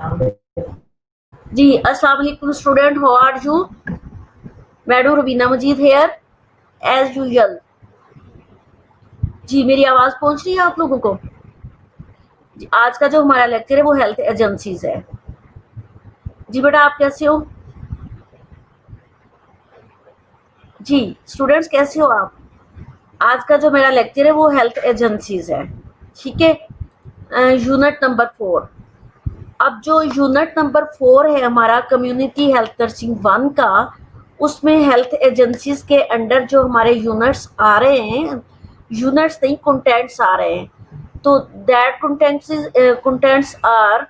जी अस्सलाम वालेकुम student, how are you? Madam Rubina Majeed here as usual. जी मेरी आवाज पहुंच रही है आप लोगों को? जी, आज का जो हमारा लेक्चर है वो हेल्थ एजेंसीज है। जी बेटा आप कैसे हो? जी स्टूडेंट्स कैसे हो आप? आज का जो मेरा लेक्चर है वो हेल्थ एजेंसीज है, ठीक है। Unit number 4। अब जो यूनिट नंबर 4 है हमारा कम्युनिटी हेल्थ नर्सिंग 1 का, उसमें हेल्थ एजेंसीज के अंडर जो हमारे यूनिट्स आ रहे हैं, यूनिट्स नहीं कंटेंट्स आ रहे हैं, तो that contents are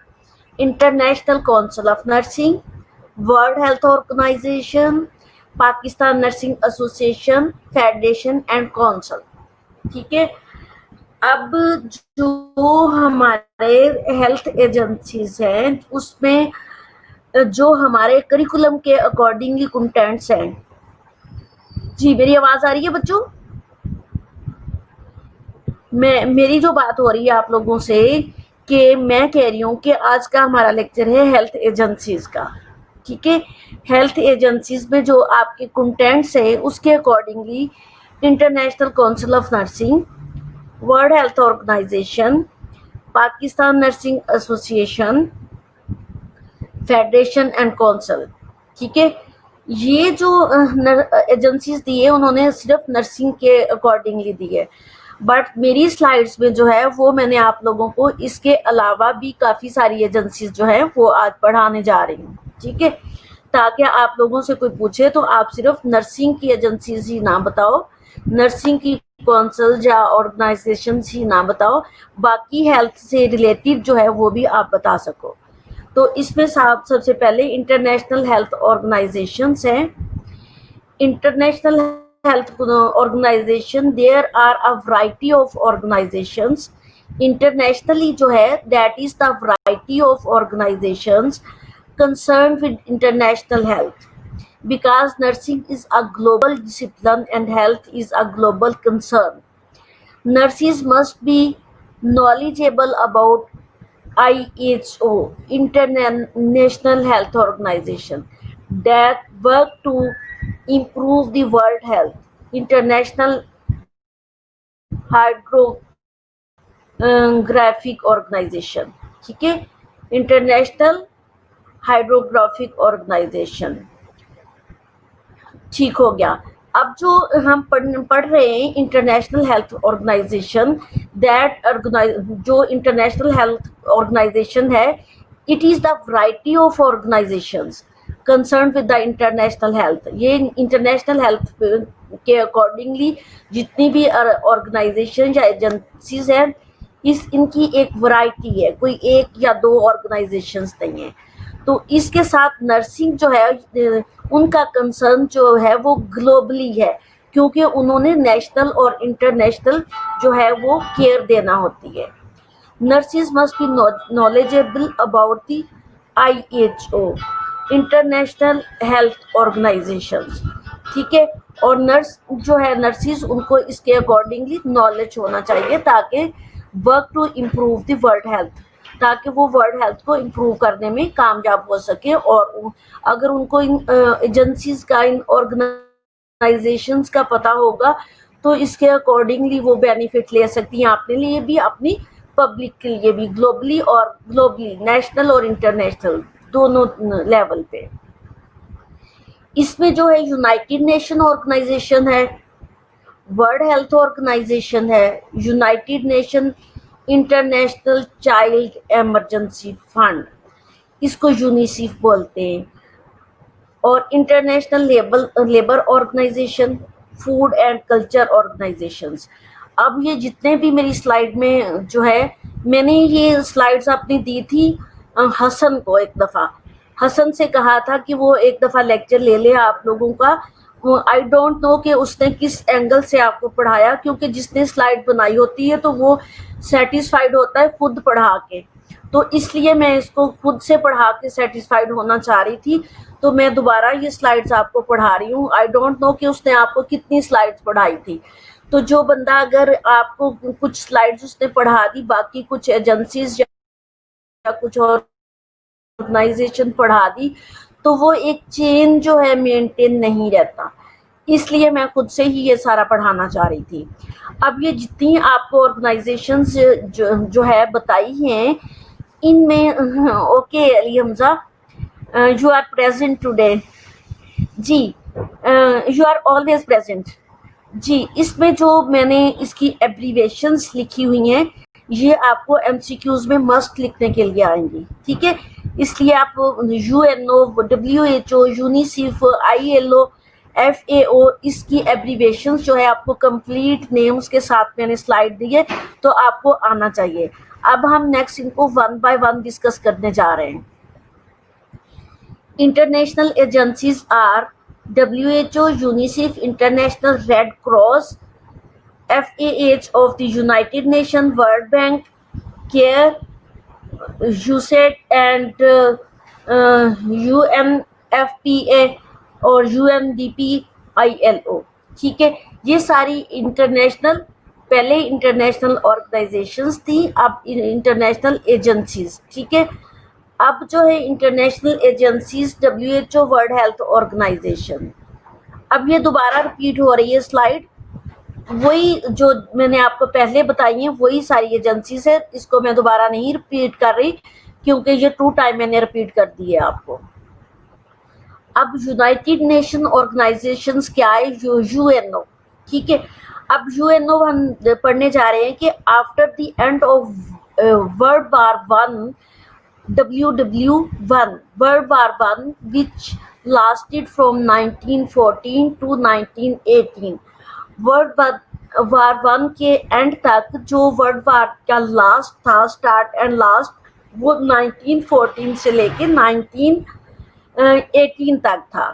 international council of nursing, world health organization, Pakistan nursing association, federation and council, ठीक है। अब जो हमारे हेल्थ एजेंसीज हैं उसमें जो हमारे करिकुलम के अकॉर्डिंगली कंटेंट्स हैं। जी मेरी आवाज आ रही है बच्चों? मेरी जो बात हो रही है आप लोगों से कि मैं कह रही हूँ कि आज का हमारा लेक्चर है हेल्थ एजेंसीज का, ठीक है। हेल्थ एजेंसीज में जो आपके कंटेंट्स है उसके accordingly international council of nursing, world health organization, Pakistan nursing association, federation and council, ठीक है। ये जो एजेंसीज दी है उन्होंने सिर्फ नर्सिंग के अकॉर्डिंगली दी है, बट मेरी स्लाइड्स में जो है वो मैंने आप लोगों को इसके अलावा भी काफ़ी सारी एजेंसीज जो है वो आज पढ़ाने जा रही हूँ, ठीक है। ताकि आप लोगों से कोई पूछे तो आप सिर्फ नर्सिंग की एजेंसीज ही ना बताओ, नर्सिंग की काउंसिल या ऑर्गेनाइजेशन ही ना बताओ, बाकी हेल्थ से रिलेटेड जो है वो भी आप बता सको। तो इसमें साहब सबसे पहले इंटरनेशनल हेल्थ ऑर्गेनाइजेशंस हैं। International health organization, there are a variety of organizations. Internationally जो है that is the variety of organizations concerned with international health, because nursing is a global discipline and health is a global concern. Nurses must be knowledgeable about IHO, International Health Organization, that work to improve the world health, International Hydrographic Organization, ठीक है, international hydrographic organisation, ठीक हो गया। अब जो हम पढ़ रहे हैं इंटरनेशनल हेल्थ ऑर्गेनाइजेशन, जो इंटरनेशनल हेल्थ ऑर्गेनाइजेशन है, it is the variety of organisations concern with the international health. ये इंटरनेशनल हेल्थ के अकॉर्डिंगली जितनी भी ऑर्गेनाइजेशन या एजेंसीज हैं, इनकी एक वैरायटी है, कोई एक या दो ऑर्गेनाइजेशंस नहीं है। तो इसके साथ नर्सिंग जो है उनका कंसर्न जो है वो ग्लोबली है, क्योंकि उन्होंने नेशनल और इंटरनेशनल जो है वो केयर देना होती है। Nurses must be knowledgeable about the IHO, international health organisations, ठीक है। और नर्स जो है नर्सिस उनको इसके अकॉर्डिंगली नॉलेज होना चाहिए ताकि work to improve the world health, ताकि वो वर्ल्ड हेल्थ को इम्प्रूव करने में कामयाब हो सके। और अगर उनको इन एजेंसीज का, इन ऑर्गेनाइजेशंस का पता होगा तो इसके अकॉर्डिंगली वो बेनिफिट ले सकती हैं अपने लिए भी, अपनी पब्लिक के लिए भी, ग्लोबली नेशनल और इंटरनेशनल दोनों लेवल पे। इसमें जो है यूनाइटेड नेशन ऑर्गेनाइजेशन है, वर्ल्ड हेल्थ ऑर्गेनाइजेशन है, United Nation international child emergency fund, इसको यूनिसेफ बोलते हैं, और international labour organization, food and culture organizations. अब ये जितने भी मेरी स्लाइड में जो है, मैंने ये स्लाइड्स अपनी दी थी हसन को एक दफ़ा। हसन से कहा था कि वो एक दफ़ा लेक्चर ले ले आप लोगों का। आई डोंट नो कि उसने किस एंगल से आपको पढ़ाया, क्योंकि जिसने स्लाइड बनाई होती है तो वो सेटिस्फाइड होता है खुद पढ़ा के, तो इसलिए मैं इसको खुद से पढ़ा के सेटिस्फाइड होना चाह रही थी, तो मैं दोबारा ये स्लाइड्स आपको पढ़ा रही हूँ। आई डोंट नो कि उसने आपको कितनी स्लाइड्स पढ़ाई थी। तो जो बंदा अगर आपको कुछ स्लाइड्स उसने पढ़ा दी, बाकी कुछ एजेंसीज या कुछ और ऑर्गेनाइजेशन पढ़ा दी तो वो एक चेन जो है मेंटेन नहीं रहता, इसलिए मैं खुद से ही ये सारा पढ़ाना चाह रही थी। अब ये जितनी आपको ऑर्गेनाइजेशंस जो है बताई हैं इनमें okay Ali Hamza, you are present today ji, you are always present ji. इसमें जो मैंने इसकी एब्रीवेशंस लिखी हुई हैं ये आपको एमसीक्यूज में मस्ट लिखने के लिए आएंगी, ठीक है। इसलिए आप UNO, WHO, UNICEF, ILO, FAO इसकी एब्रीवेशंस जो है आपको कंप्लीट नेम्स के साथ मैंने स्लाइड दी है तो आपको आना चाहिए। अब हम नेक्स्ट इनको वन बाय वन डिस्कस करने जा रहे हैं। International agencies are WHO, UNICEF, International Red Cross, FAH of the United Nations, World Bank, CARE, USAID and UNFPA और UNDP, ILO, ठीक है। ये सारी इंटरनेशनल, पहले इंटरनेशनल ऑर्गेनाइजेशंस थी, अब इंटरनेशनल एजेंसीज, ठीक है। अब जो है international agencies WHO, world health organization. अब ये दोबारा रिपीट हो रही है स्लाइड, वही जो मैंने आपको पहले बताई है वही सारी एजेंसीज है, इसको मैं दोबारा नहीं रिपीट कर रही क्योंकि ये 2 टाइम मैंने रिपीट कर दी है आपको। अब यूनाइटेड नेशन ऑर्गेनाइजेशंस क्या है, यूएनओ, ठीक है। अब यूएनओ हम पढ़ने जा रहे हैं कि after the end of world war one, WW1, World War I, which lasted from 1914 to 1918। World war one के एंड तक जो वर्ल्ड वार का लास्ट था, स्टार्ट एंड लास्ट, वो 1914 से लेके 1918 तक था।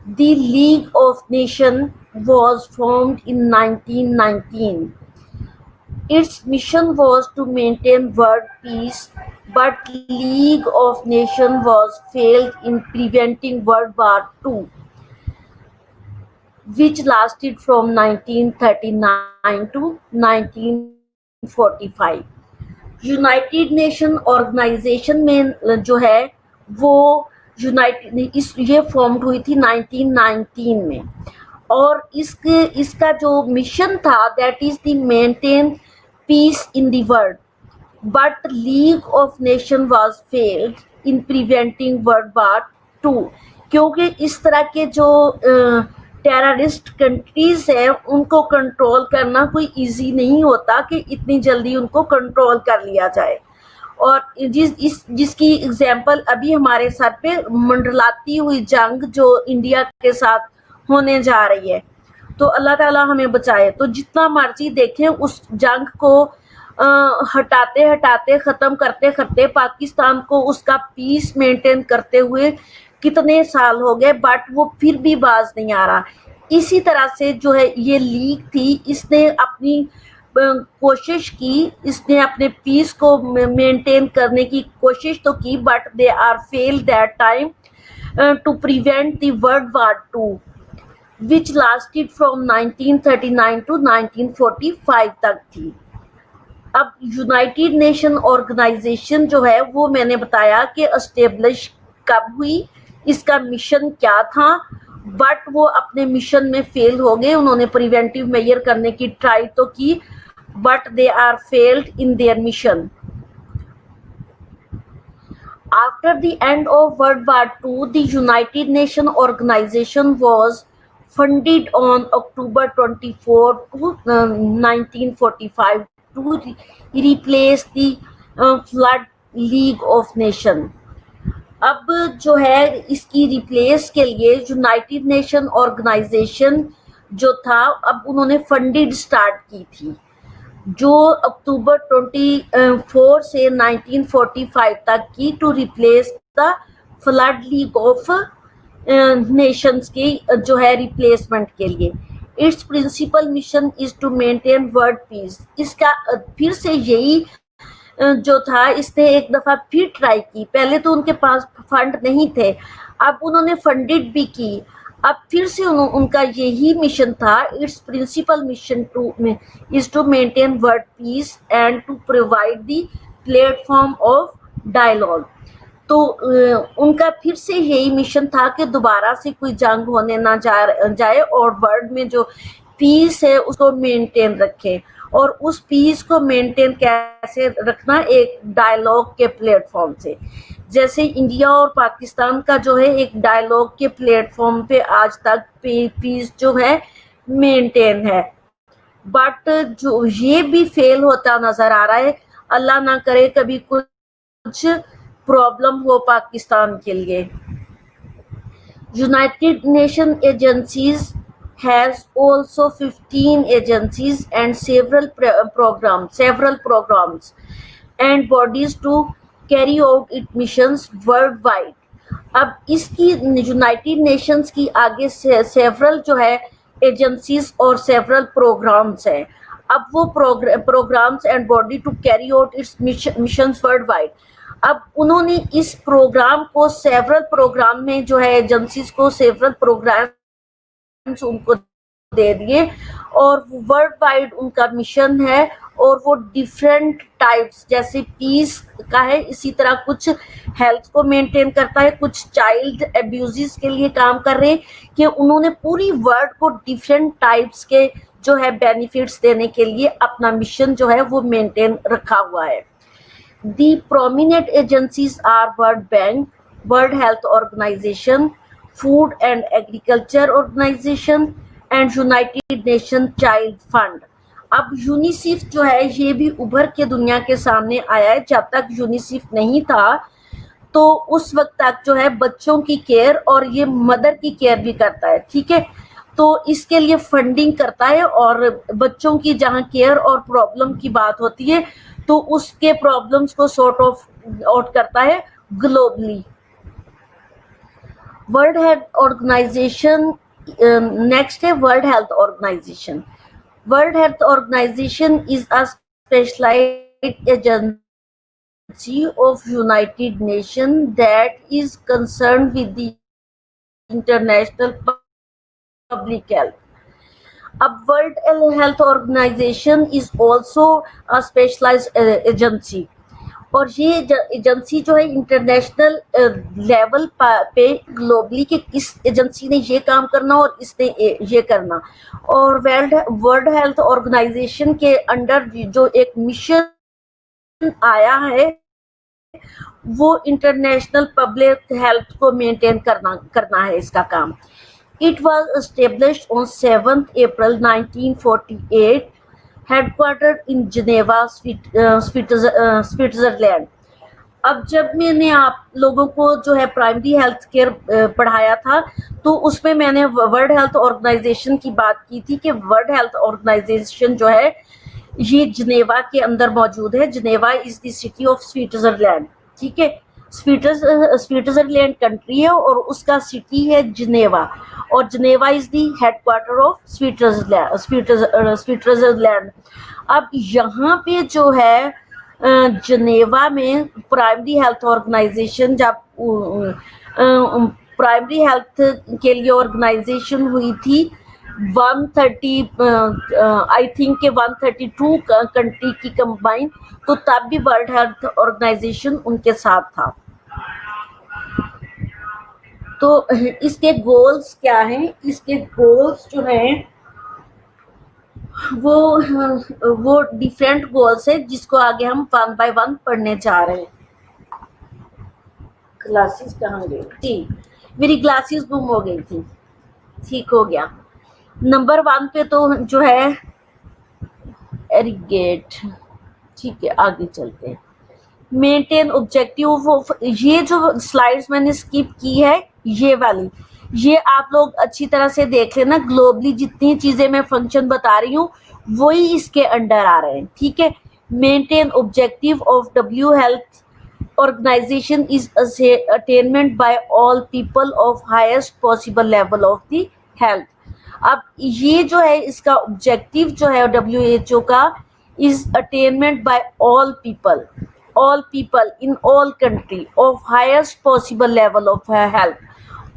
The league of nation was formed in 1919। Its mission was to maintain world peace, but League of Nations was failed in preventing World War II, which lasted from 1939 to 1945। United Nation organization में जो है वो ये formed हुई थी 1919 में और इसका जो मिशन था that is the maintain peace in the world, but league of nation was failed in preventing world war two, क्योंकि इस तरह के जो टेररिस्ट कंट्रीज हैं उनको कंट्रोल करना कोई इजी नहीं होता कि इतनी जल्दी उनको कंट्रोल कर लिया जाए। और जिसकी एग्जाम्पल अभी हमारे सर पे मंडलाती हुई जंग जो इंडिया के साथ होने जा रही है, तो अल्लाह ताला हमें बचाए। तो जितना मर्जी देखें उस जंग को हटाते हटाते ख़त्म करते करते पाकिस्तान को उसका पीस मेंटेन करते हुए कितने साल हो गए, बट वो फिर भी बाज नहीं आ रहा। इसी तरह से जो है ये लीग थी, इसने अपनी कोशिश की, इसने अपने पीस को मेंटेन करने की कोशिश तो की, but they are fail that time to prevent the world war two which lasted from 1939 to 1945 तक थी। अब यूनाइटेड नेशन ऑर्गेनाइजेशन जो है वो मैंने बताया कि एस्टेब्लिश कब हुई, इसका मिशन क्या था, बट वो अपने मिशन में फेल हो गए। उन्होंने प्रिवेंटिव मेजर करने की ट्राई तो की, but they are failed in their mission. After the end of World War II, the United Nations organization was funded on October 24, 1945 to replace the Flood League of Nations। अब जो है इसकी replace के लिए United Nation organisation जो था अब उन्होंने फंडेड स्टार्ट की थी, जो अक्टूबर 24 से 1945 तक की, to replace the failed league of nations की जो है रिप्लेसमेंट के लिए। Its principal mission is to maintain world peace. इसका फिर से यही जो था, इसने एक दफा फिर ट्राई की, पहले तो उनके पास फंड नहीं थे, अब उन्होंने फंडेड भी की, अब फिर से उनका यही मिशन था। Its principal mission is to maintain world peace and to provide the platform of dialogue. तो उनका फिर से यही मिशन था कि दोबारा से कोई जंग होने ना जाए और वर्ल्ड में जो पीस है उसको मेंटेन रखें। और उस पीस को मेंटेन कैसे रखना, एक डायलॉग के प्लेटफॉर्म से। जैसे इंडिया और पाकिस्तान का जो है एक डायलॉग के प्लेटफॉर्म पे आज तक पीस जो है मेंटेन है, बट जो ये भी फेल होता नजर आ रहा है। अल्लाह ना करे कभी कुछ प्रॉब्लम हो पाकिस्तान के लिए। United nation agencies has also 15 agencies and several programs and bodies to carry out its missions worldwide। अब इसकी यूनाइटेड नेशंस की आगे से सेवरल जो है एजेंसीज और सेवरल प्रोग्राम्स हैं। अब वो programmes and body to carry out its missions worldwide. अब उन्होंने इस प्रोग्राम को सेवरल प्रोग्राम में जो है एजेंसीज को सेवरल प्रोग्राम उनको दे दिए और वर्ल्ड वाइड उनका मिशन है। और वो डिफरेंट टाइप्स जैसे पीस का है, इसी तरह कुछ हेल्थ को मेंटेन करता है, कुछ चाइल्ड एब्यूजेस के लिए काम कर रहे हैं कि उन्होंने पूरी वर्ल्ड को डिफरेंट टाइप्स के जो है बेनिफिट्स देने के लिए अपना मिशन जो है वो मेंटेन रखा हुआ है। The prominent agencies are World Bank, World health Organization, food and agriculture Organization and United Nation Child Fund. अब यूनिसेफ जो है ये भी उभर के दुनिया के सामने आया है। जब तक यूनिसेफ नहीं था तो उस वक्त तक जो है बच्चों की केयर और ये मदर की केयर भी करता है, ठीक है। तो इसके लिए फंडिंग करता है और बच्चों की जहाँ केयर और प्रॉब्लम की बात होती है तो उसके प्रॉब्लम्स को सॉर्ट ऑफ आउट करता है globally. World health Organization next है world health organisation. World health organisation is a specialized agency of United Nations that is concerned with the international public health. अब world health organisation is also a specialized agency और ये agency जो है international level पे globally कि किस agency ने ये काम करना और इसने ये करना। और वर्ल्ड हेल्थ ऑर्गेनाइजेशन के अंडर जो एक मिशन आया है वो इंटरनेशनल पब्लिक हेल्थ को मेंटेन करना है इसका काम। It was established on 7th April 1948, headquartered in Geneva Switzerland. अब जब मैंने आप लोगों को जो है प्राइमरी हेल्थ केयर पढ़ाया था तो उसमें मैंने वर्ल्ड हेल्थ ऑर्गेनाइजेशन की बात की थी कि वर्ल्ड हेल्थ ऑर्गेनाइजेशन जो है ये जिनेवा के अंदर मौजूद है। Geneva is the city of Switzerland, ठीक है। स्विट्जरलैंड कंट्री है और उसका सिटी है जिनेवा और Geneva is the headquarter of Switzerland. अब यहाँ पे जो है जिनेवा में प्राइमरी हेल्थ ऑर्गेनाइजेशन जब प्राइमरी हेल्थ के लिए ऑर्गेनाइजेशन हुई थी 130 आई थिंक के 132 कंट्री की कंबाइन, तो तब भी वर्ल्ड हेल्थ ऑर्गेनाइजेशन उनके साथ था। तो इसके गोल्स क्या हैं? इसके गोल्स जो हैं वो डिफरेंट गोल्स है जिसको आगे हम वन बाय वन पढ़ने जा रहे हैं। ग्लासेस कहाँ गई थी? मेरी ग्लासेस गुम हो गई थी, ठीक हो गया। नंबर 1 पे तो जो है एरिगेट, ठीक है, आगे चलते हैं। मेंटेन ऑब्जेक्टिव, ये जो स्लाइड्स मैंने स्किप की है ये वाली, ये आप लोग अच्छी तरह से देख लेना। ग्लोबली जितनी चीजें मैं फंक्शन बता रही हूँ वही इसके अंडर आ रहे हैं, ठीक है। Maintain objective of W health organisation is attainment by all people of highest possible level of the health. अब ये जो है इसका ऑब्जेक्टिव जो है WHO का is attainment by all people in all country of highest possible level of health.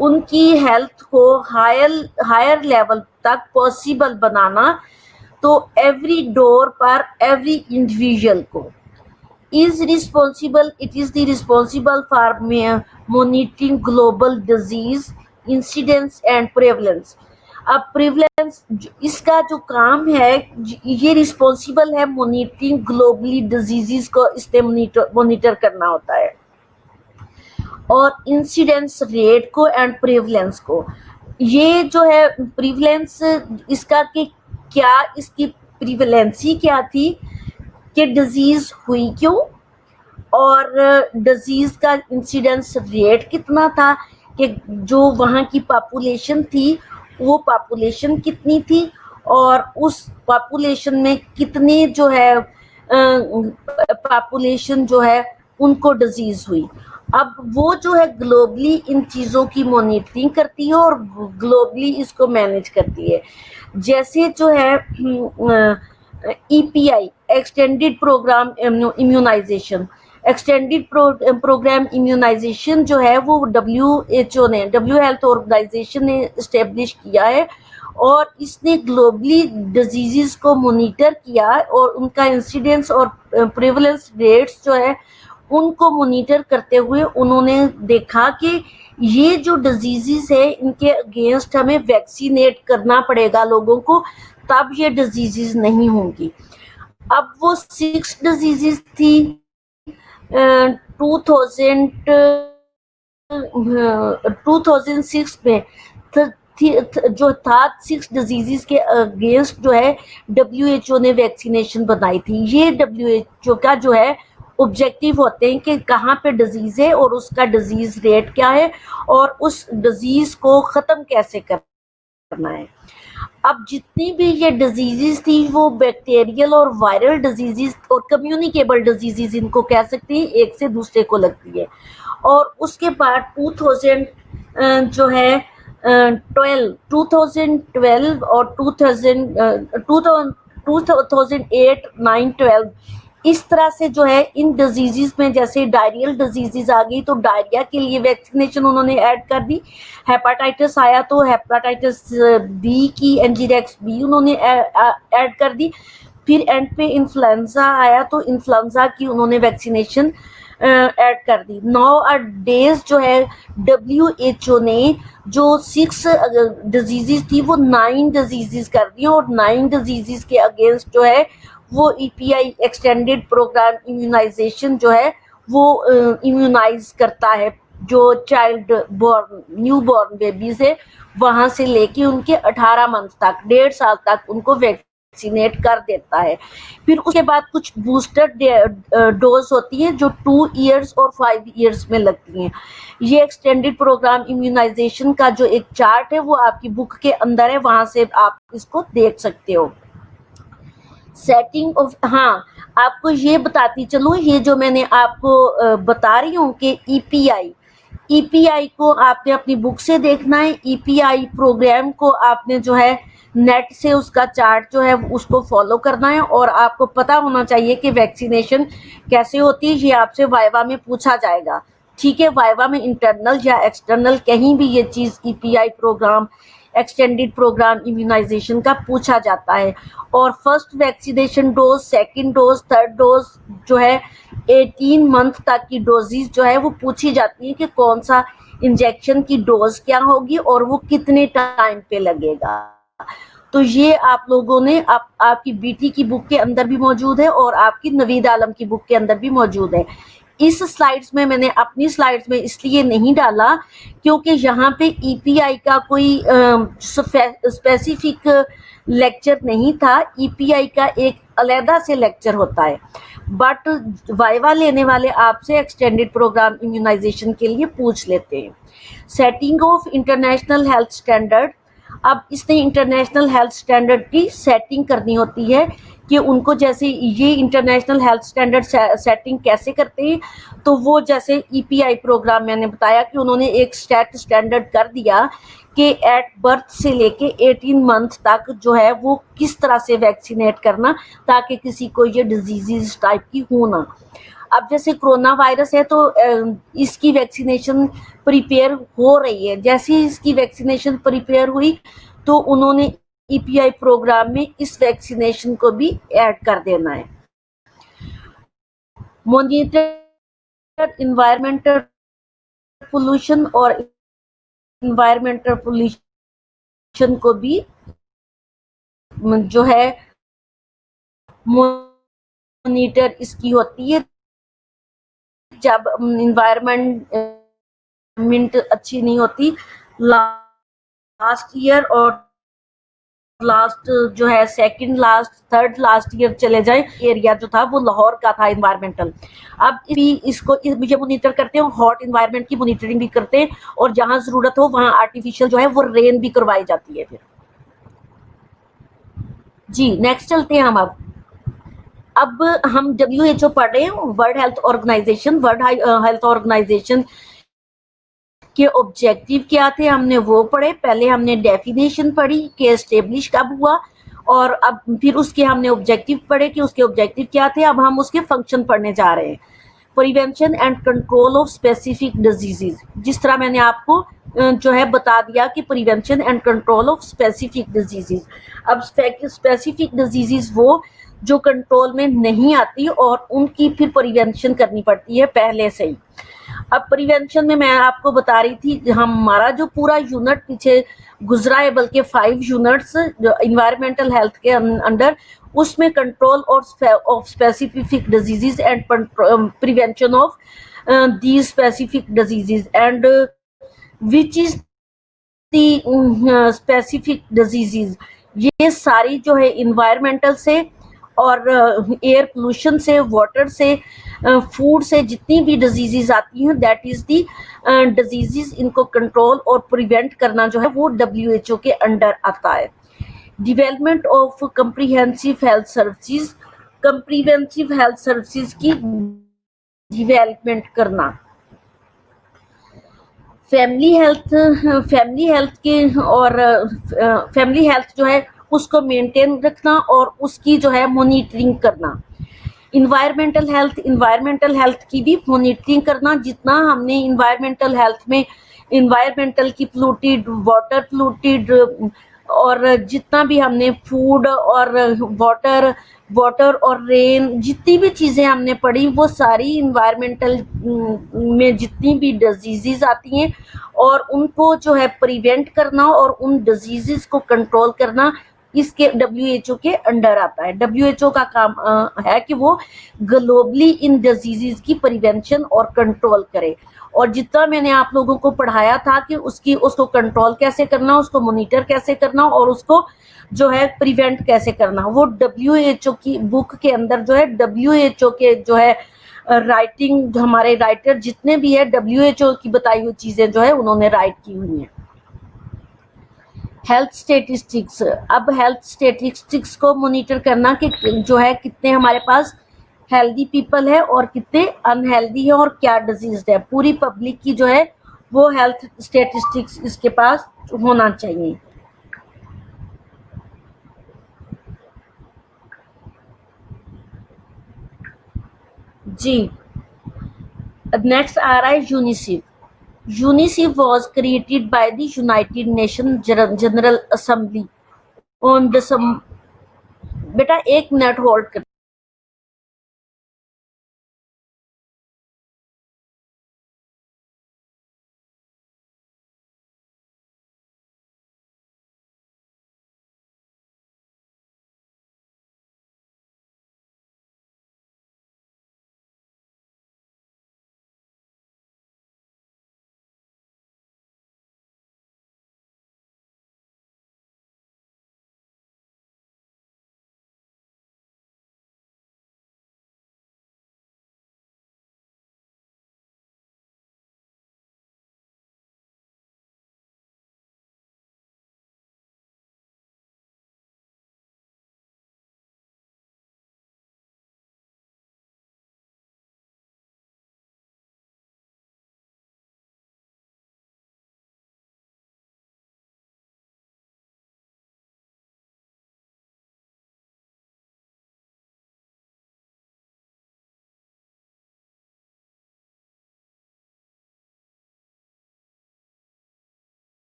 उनकी health को हायर लेवल तक पॉसिबल बनाना। तो एवरी डोर पर एवरी इंडिविजुअल को is responsible, it is the responsible for monitoring global disease incidence and prevalence. अब prevalence इसका जो काम है ये रिस्पॉन्सिबल है मॉनिटरिंग ग्लोबली डिजीजेस को, इससे मॉनिटर करना होता है, और इंसिडेंस रेट को एंड प्रिवलेंस को। ये जो है प्रिवलेंस इसका कि क्या इसकी प्रिवलेंसी क्या थी, कि डिजीज हुई क्यों, और डिजीज का इंसिडेंस रेट कितना था, कि जो वहाँ की पॉपुलेशन थी वो पॉपुलेशन कितनी थी, और उस पॉपुलेशन में कितने जो है पॉपुलेशन जो है उनको डिजीज हुई। अब वो जो है ग्लोबली इन चीज़ों की मॉनिटरिंग करती है और ग्लोबली इसको मैनेज करती है। जैसे जो है EPI extended programme immunization, extended programme immunization जो है वो WHO ने, वर्ल्ड हेल्थ ऑर्गेनाइजेशन ने इस्टेब्लिश किया है, और इसने ग्लोबली डिजीजेस को मॉनिटर किया और उनका इंसिडेंस और प्रिवलेंस रेट्स जो है उनको मॉनिटर करते हुए उन्होंने देखा कि ये जो डिजीजेस है इनके अगेंस्ट हमें वैक्सीनेट करना पड़ेगा लोगों को, तब ये डिजीजेस नहीं होंगी। अब वो 6 डिजीजेस थी 2006 में जो था 6 डिजीजेस के अगेंस्ट जो है WHO ने वैक्सीनेशन बनाई थी। ये WHO का जो है ऑब्जेक्टिव होते हैं कि कहाँ पे डिजीज है और उसका डिजीज रेट क्या है और उस डिजीज को ख़त्म कैसे करना है। अब जितनी भी ये डिजीजेस थी वो बैक्टीरियल और वायरल डिजीजेस और कम्युनिकेबल डिजीजेस इनको कह सकते हैं, एक से दूसरे को लगती है। और उसके बाद 2000 जो है 2012 और 2008 9 12 इस तरह से जो है इन डिजीजेस में, जैसे डायरियल डिजीजेस आ गई तो डायरिया के लिए वैक्सीनेशन उन्होंने ऐड कर दी, हेपाटाइटिस आया तो हेपाटाइटिस बी की एंजीरेक्स बी उन्होंने ऐड कर दी, फिर एंड पे इन्फ्लुएंजा आया तो इन्फ्लुएंजा की उन्होंने वैक्सीनेशन ऐड कर दी। नाउ डेज जो है WHO ने जो 6 डिजीजेस थी वो 9 डिजीजेस कर दी और 9 डिजीजेस के अगेंस्ट जो है वो EPI एक्सटेंडेड प्रोग्राम इम्यूनाइजेशन जो है वो इम्यूनाइज करता है जो child born new born babies है, वहाँ से लेके उनके 18 मंथ तक 1.5 साल तक उनको वैक्सीनेट कर देता है। फिर उसके बाद कुछ बूस्टर डोज होती है जो 2 इयर्स और 5 इयर्स में लगती हैं। ये एक्सटेंडेड प्रोग्राम इम्यूनाइजेशन का जो एक चार्ट है वो आपकी बुक के अंदर है, वहाँ से आप इसको देख सकते हो। सेटिंग ऑफ, हाँ आपको ये बताती चलूँ, ये जो मैंने आपको बता रही हूँ कि EPI को आपने अपनी बुक से देखना है। EPI प्रोग्राम को आपने जो है नेट से उसका चार्ट जो है उसको फॉलो करना है और आपको पता होना चाहिए कि वैक्सीनेशन कैसे होती है। ये आपसे वाइवा में पूछा जाएगा, ठीक है, वाइवा में इंटरनल या एक्सटर्नल कहीं भी ये चीज़ EPI programme extended programme immunization का पूछा जाता है। और first vaccination dose, second dose, third dose जो है 18 मंथ तक की डोजेज जो है वो पूछी जाती है कि कौन सा इंजेक्शन की डोज क्या होगी और वो कितने टाइम पे लगेगा। तो ये आप लोगों ने आपकी BT की बुक के अंदर भी मौजूद है और आपकी नवीद आलम की बुक के अंदर भी मौजूद है। इस स्लाइड्स में मैंने अपनी स्लाइड्स में इसलिए नहीं डाला क्योंकि यहाँ पे EPI का कोई स्पेसिफिक लेक्चर नहीं था। EPI का एक अलहदा से लेक्चर होता है, बट वाइवा लेने वाले आपसे एक्सटेंडेड प्रोग्राम इम्यूनाइजेशन के लिए पूछ लेते हैं। Setting of international health standard, अब इसने इंटरनेशनल हेल्थ स्टैंडर्ड की सेटिंग करनी होती है कि उनको, जैसे ये इंटरनेशनल हेल्थ स्टैंडर्ड सेटिंग कैसे करते हैं, तो वो जैसे EPI प्रोग्राम मैंने बताया कि उन्होंने एक स्टैंडर्ड कर दिया कि एट बर्थ से लेके 18 मंथ तक जो है वो किस तरह से वैक्सीनेट करना ताकि किसी को ये डिजीज टाइप की हो ना। अब जैसे कोरोना वायरस है तो इसकी वैक्सीनेशन प्रिपेयर हो रही है, जैसे ही इसकी वैक्सीनेशन प्रिपेयर हुई तो उन्होंने EPI प्रोग्राम में इस वैक्सीनेशन को भी ऐड कर देना है। मॉनिटर इन्वायरमेंटल पोल्यूशन और इन्वायरमेंटल पोल्यूशन को भी जो है मॉनिटर इसकी होती है जब इन्वायरमेंट अच्छी नहीं होती। लास्ट ईयर और लास्ट जो है second last third last year चले जाए, एरिया जो था वो लाहौर का था इन्वायरमेंटल। अब भी इसको मुझे मॉनिटर करते हैं, हॉट इन्वायरमेंट की मॉनिटरिंग भी करते हैं, और जहां जरूरत हो वहां आर्टिफिशियल जो है वो रेन भी करवाई जाती है। फिर जी नेक्स्ट चलते हैं हम। अब हम WHO पढ़ रहे हैं, world health organisation. World health organization के ऑब्जेक्टिव क्या थे हमने वो पढ़े। पहले हमने डेफिनेशन पढ़ी कि एस्टेब्लिश कब हुआ, और अब फिर उसके हमने ऑब्जेक्टिव पढ़े कि उसके ऑब्जेक्टिव क्या थे। अब हम उसके फंक्शन पढ़ने जा रहे हैं। Prevention and control of specific diseases, जिस तरह मैंने आपको जो है बता दिया कि prevention and control of specific diseases. अब स्पेसिफिक डिजीजेज वो जो कंट्रोल में नहीं आती और उनकी फिर प्रिवेंशन करनी पड़ती है पहले से ही। अब प्रिवेंशन में मैं आपको बता रही थी हमारा जो पूरा यूनिट पीछे गुजरा है, बल्कि 5 यूनिट्स जो इन्वायरमेंटल हेल्थ के अंडर, उसमें control of specific diseases and prevention of these specific diseases and which is the specific diseases. ये सारी जो है इन्वायरमेंटल से और एयर पोल्यूशन से, वाटर से, फूड से जितनी भी डिजीजेज आती हैं, दैट इज दी डिजीजेज। इनको कंट्रोल और प्रिवेंट करना जो है वो WHO के अंडर आता है। Development of comprehensive health services, comprehensive health services की डेवलपमेंट करना। फैमिली हेल्थ के और फैमिली हेल्थ जो है उसको मेंटेन रखना और उसकी जो है मॉनिटरिंग करना। इन्वायरमेंटल हेल्थ की भी मॉनिटरिंग करना। जितना हमने इन्वायरमेंटल हेल्थ में इन्वायरमेंटल की पोल्यूटेड वाटर, पोल्यूटेड और जितना भी हमने फूड और वाटर और रेन, जितनी भी चीज़ें हमने पढ़ी वो सारी इन्वायरमेंटल में जितनी भी डिजीजेज आती हैं और उनको जो है प्रिवेंट करना और उन डिजीजेज को कंट्रोल करना, इसके WHO के अंडर आता है। WHO का काम है कि वो ग्लोबली इन डिजीजेज की प्रिवेंशन और कंट्रोल करे। और जितना मैंने आप लोगों को पढ़ाया था कि उसको कंट्रोल कैसे करना, उसको मॉनिटर कैसे करना और उसको जो है प्रिवेंट कैसे करना, वो WHO की बुक के अंदर जो है WHO के जो है राइटिंग, हमारे राइटर जितने भी है WHO की बताई हुई चीजें जो है उन्होंने राइट की हुई हैं। Health statistics. अब हेल्थ स्टेटिस्टिक्स को मॉनिटर करना कि जो है कितने हमारे पास हेल्दी पीपल है और कितने अनहेल्दी है और क्या डिजीज है। पूरी पब्लिक की जो है वो हेल्थ स्टेटिस्टिक्स इसके पास होना चाहिए। जी नेक्स्ट आ रहा है UNICEF. UNICEF was created by the United nation general assembly on December. बेटा एक मिनट होल्ड कर।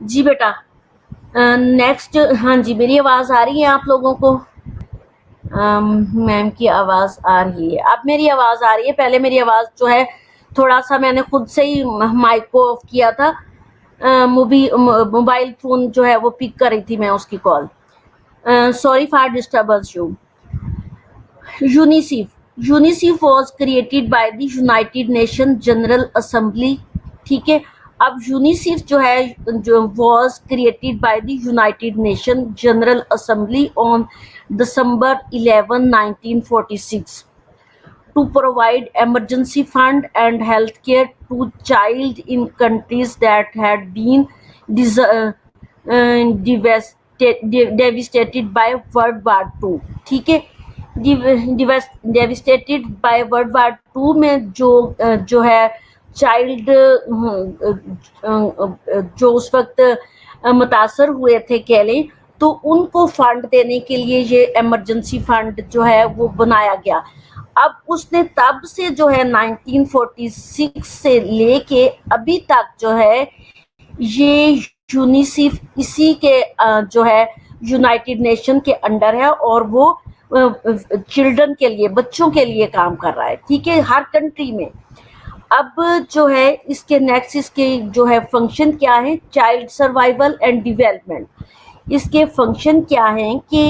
जी बेटा, नेक्स्ट। हाँ जी, मेरी आवाज़ आ रही है आप लोगों को? मैम की आवाज़ आ रही है, अब मेरी आवाज़ आ रही है। पहले मेरी आवाज़ जो है थोड़ा सा मैंने खुद से ही माइक को ऑफ किया था, मोबाइल फ़ोन जो है वो पिक कर रही थी मैं उसकी call. Sorry for disturbance you. UNICEF, UNICEF was created by the United nation general assembly. ठीक है, अब यूनिसेफ जो है जो was created by the United nation general assembly on December 11, 1946 to provide emergency fund and health care to child in countries that had been devastated by World War II। ठीक है, devastated by World War II में जो है child जो उस वक्त मुतासर हुए थे कह लें, तो उनको फंड देने के लिए ये इमरजेंसी फंड जो है वो बनाया गया। अब उसने तब से जो है 1946 से लेके अभी तक जो है ये यूनिसेफ इसी के जो है यूनाइटेड नेशन के अंडर है और वो चिल्ड्रन के लिए, बच्चों के लिए काम कर रहा है। ठीक है, हर कंट्री में। अब जो है इसके नेक्स्ट इसके जो है फंक्शन क्या है, चाइल्ड सर्वाइवल एंड डेवलपमेंट। इसके फंक्शन क्या हैं कि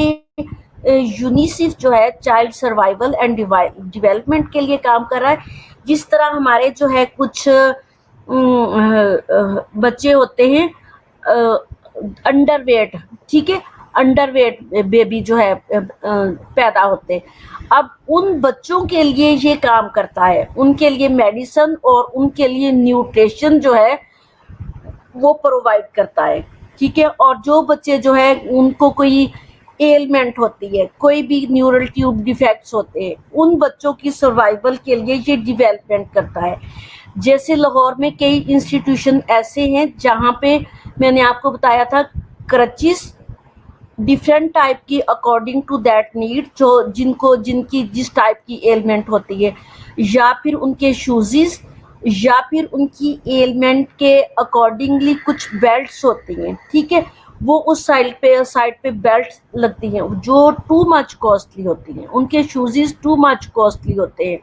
यूनिसेफ जो है चाइल्ड सर्वाइवल एंड डेवलपमेंट के लिए काम कर रहा है। जिस तरह हमारे जो है कुछ बच्चे होते हैं अंडरवेट, ठीक है, अंडरवेट बेबी जो है पैदा होते हैं। अब उन बच्चों के लिए ये काम करता है, उनके लिए मेडिसिन और उनके लिए न्यूट्रिशन जो है वो प्रोवाइड करता है। ठीक है, और जो बच्चे जो है उनको कोई एलमेंट होती है, कोई भी न्यूरल ट्यूब डिफेक्ट्स होते हैं, उन बच्चों की सर्वाइवल के लिए ये डेवलपमेंट करता है। जैसे लाहौर में कई इंस्टीट्यूशन ऐसे हैं जहाँ पे मैंने आपको बताया था क्रचिस डिफरेंट टाइप की अकॉर्डिंग टू दैट नीड, जो जिनकी जिस टाइप की एलिमेंट होती है, या फिर उनके शूज़, या फिर उनकी एलिमेंट के अकॉर्डिंगली कुछ बेल्ट्स होती हैं। ठीक है, वो उस साइड पे बेल्ट लगती हैं जो टू मच कॉस्टली होती हैं, उनके शूज़ टू मच कॉस्टली होते हैं,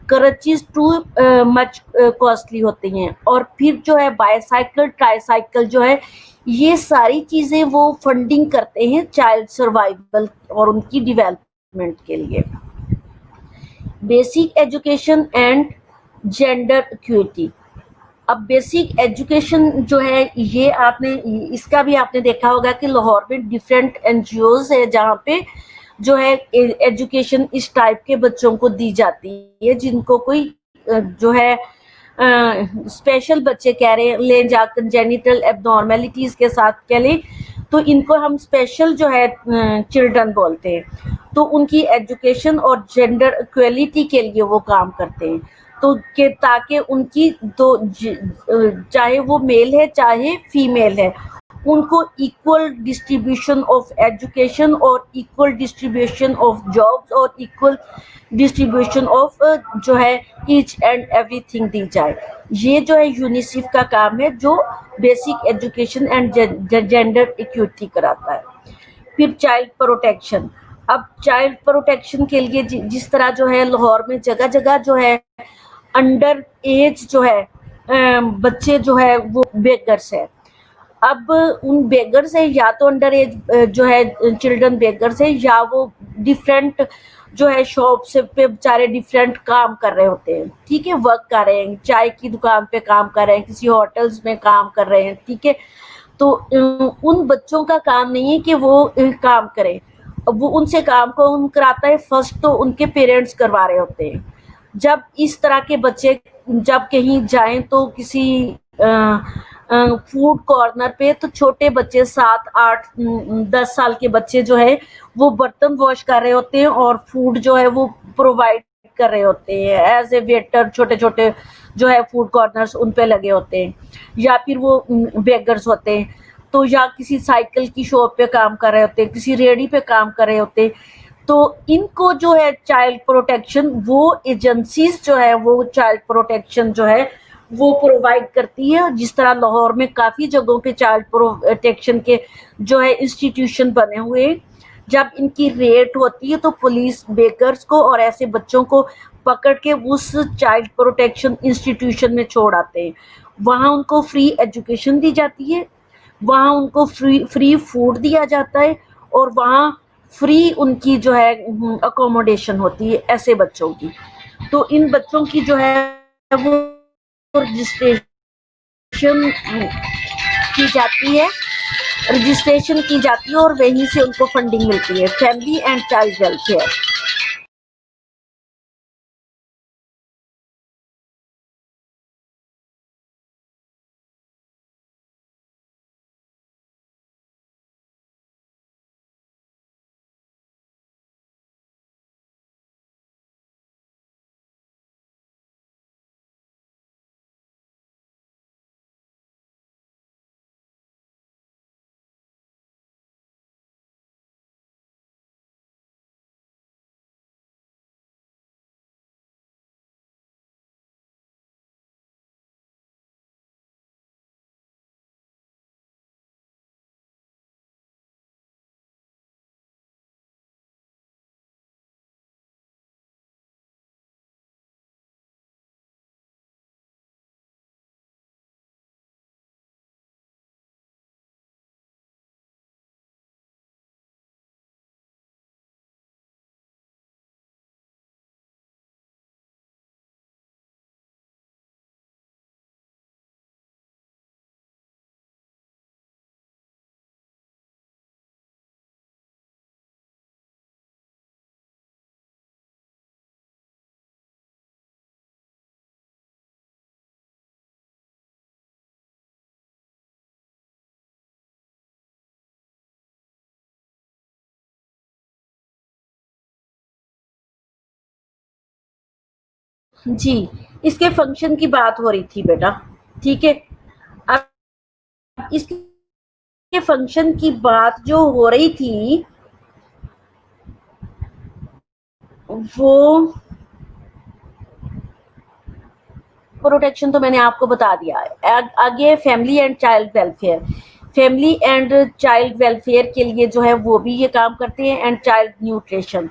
क्रचिज टू मच कॉस्टली होती हैं। और फिर जो है बाईसाइकिल, ट्राईसाइकिल जो है, ये सारी चीज़ें वो फंडिंग करते हैं चाइल्ड सर्वाइवल और उनकी डेवलपमेंट के लिए। Basic education and gender equity. अब बेसिक एजुकेशन जो है ये आपने इसका भी आपने देखा होगा कि लाहौर में डिफरेंट एनजीओज है जहाँ पे जो है एजुकेशन इस टाइप के बच्चों को दी जाती है, जिनको कोई जो है स्पेशल बच्चे कह रहे हैं, ले जा कंजेनिटल एबनॉर्मेलिटीज़ के साथ कह लें तो इनको हम स्पेशल जो है चिल्ड्रन बोलते हैं। तो उनकी एजुकेशन और जेंडर इक्वलिटी के लिए वो काम करते हैं, तो कि ताकि उनकी तो चाहे वो मेल है चाहे फीमेल है, उनको इक्वल डिस्ट्रीब्यूशन ऑफ एजुकेशन और इक्वल डिस्ट्रीब्यूशन ऑफ जॉब्स और इक्वल डिस्ट्रीब्यूशन ऑफ जो है ईच एंड एवरीथिंग दी जाए। ये जो है यूनिसेफ का काम है जो basic education and gender equity कराता है। फिर चाइल्ड प्रोटेक्शन। अब चाइल्ड प्रोटेक्शन के लिए जिस तरह जो है लाहौर में जगह जगह जो है अंडर एज जो है बच्चे जो है वो बेगर्स है। अब उन बेगर्स है या तो अंडर एज जो है चिल्ड्रन बेगर्स है, या वो डिफरेंट जो है शॉप से पे बेचारे डिफरेंट काम कर रहे होते हैं। ठीक है, वर्क कर रहे हैं, चाय की दुकान पे काम कर रहे हैं, किसी होटल्स में काम कर रहे हैं। ठीक है, तो उन बच्चों का काम नहीं है कि वो काम करें, वो उनसे काम कौन कराता है? फर्स्ट तो उनके पेरेंट्स करवा रहे होते हैं। जब इस तरह के बच्चे जब कहीं जाएं तो किसी फूड कॉर्नर पे, तो छोटे बच्चे 7, 8, 10 साल के बच्चे जो है वो बर्तन वॉश कर रहे होते हैं और फूड जो है वो प्रोवाइड कर रहे होते हैं एज ए वेटर। छोटे छोटे जो है फूड कॉर्नर्स उन पे लगे होते हैं, या फिर वो बेगर्स होते हैं, तो या किसी साइकिल की शॉप पे काम कर रहे होते हैं, किसी रेडी पे काम कर रहे होते हैं। तो इनको जो है चाइल्ड प्रोटेक्शन, वो एजेंसीज जो है वो चाइल्ड प्रोटेक्शन जो है वो प्रोवाइड करती है। जिस तरह लाहौर में काफ़ी जगहों पे चाइल्ड प्रोटेक्शन के जो है इंस्टीट्यूशन बने हुए हैं। जब इनकी रेड होती है तो पुलिस बेकर्स को और ऐसे बच्चों को पकड़ के उस चाइल्ड प्रोटेक्शन इंस्टीट्यूशन में छोड़ आते हैं। वहाँ उनको फ्री एजुकेशन दी जाती है, वहाँ उनको फ्री फूड दिया जाता है और वहाँ फ्री उनकी जो है अकोमोडेशन होती है ऐसे बच्चों की। तो इन बच्चों की जो है वो रजिस्ट्रेशन की जाती है रजिस्ट्रेशन की जाती है और वहीं से उनको फंडिंग मिलती है, फैमिली एंड चाइल्ड वेलफेयर। जी, इसके फंक्शन की बात हो रही थी बेटा, ठीक है। अब इसके फंक्शन की बात जो हो रही थी वो प्रोटेक्शन तो मैंने आपको बता दिया है। आगे family and child welfare. Family and child welfare के लिए जो है वो भी ये काम करते हैं। एंड चाइल्ड न्यूट्रिशन,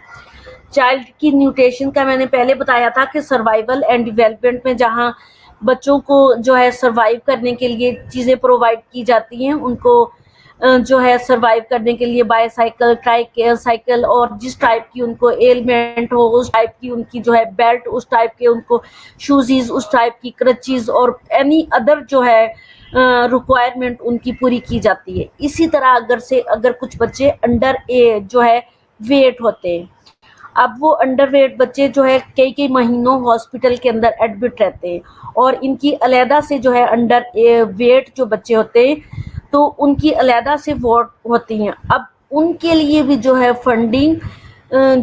चाइल्ड की न्यूट्रिशन का मैंने पहले बताया था कि सर्वाइवल एंड डेवलपमेंट में जहाँ बच्चों को जो है सर्वाइव करने के लिए चीज़ें प्रोवाइड की जाती हैं, उनको जो है सर्वाइव करने के लिए बाईसाइकिल, ट्राई साइकिल और जिस टाइप की उनको एलिमेंट हो उस टाइप की उनकी जो है बेल्ट, उस टाइप के उनको शूज़ीज, उस टाइप की क्रचीज और एनी अदर जो है रिक्वायरमेंट उनकी पूरी की जाती है। इसी तरह अगर कुछ बच्चे अंडर एज जो है वेट होते हैं, अब वो अंडरवेट बच्चे जो है कई कई महीनों हॉस्पिटल के अंदर एडमिट रहते हैं और इनकी अलहदा से जो है अंडर वेट जो बच्चे होते हैं तो उनकी अलहदा से वार्ड होती हैं। अब उनके लिए भी जो है फंडिंग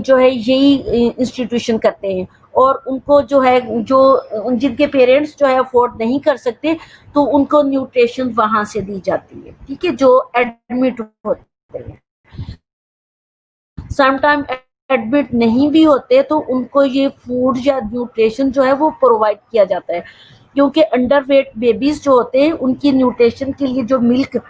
जो है यही इंस्टीट्यूशन करते हैं और उनको जो है जो जिनके पेरेंट्स जो है अफोर्ड नहीं कर सकते तो उनको न्यूट्रिशन वहाँ से दी जाती है, ठीक है, जो एडमिट होते हैं। समटाइम एडमिट नहीं भी होते तो उनको ये फूड या न्यूट्रिशन जो है वो प्रोवाइड किया जाता है, क्योंकि अंडरवेट बेबीज जो होते हैं उनकी न्यूट्रिशन के लिए जो मिल्क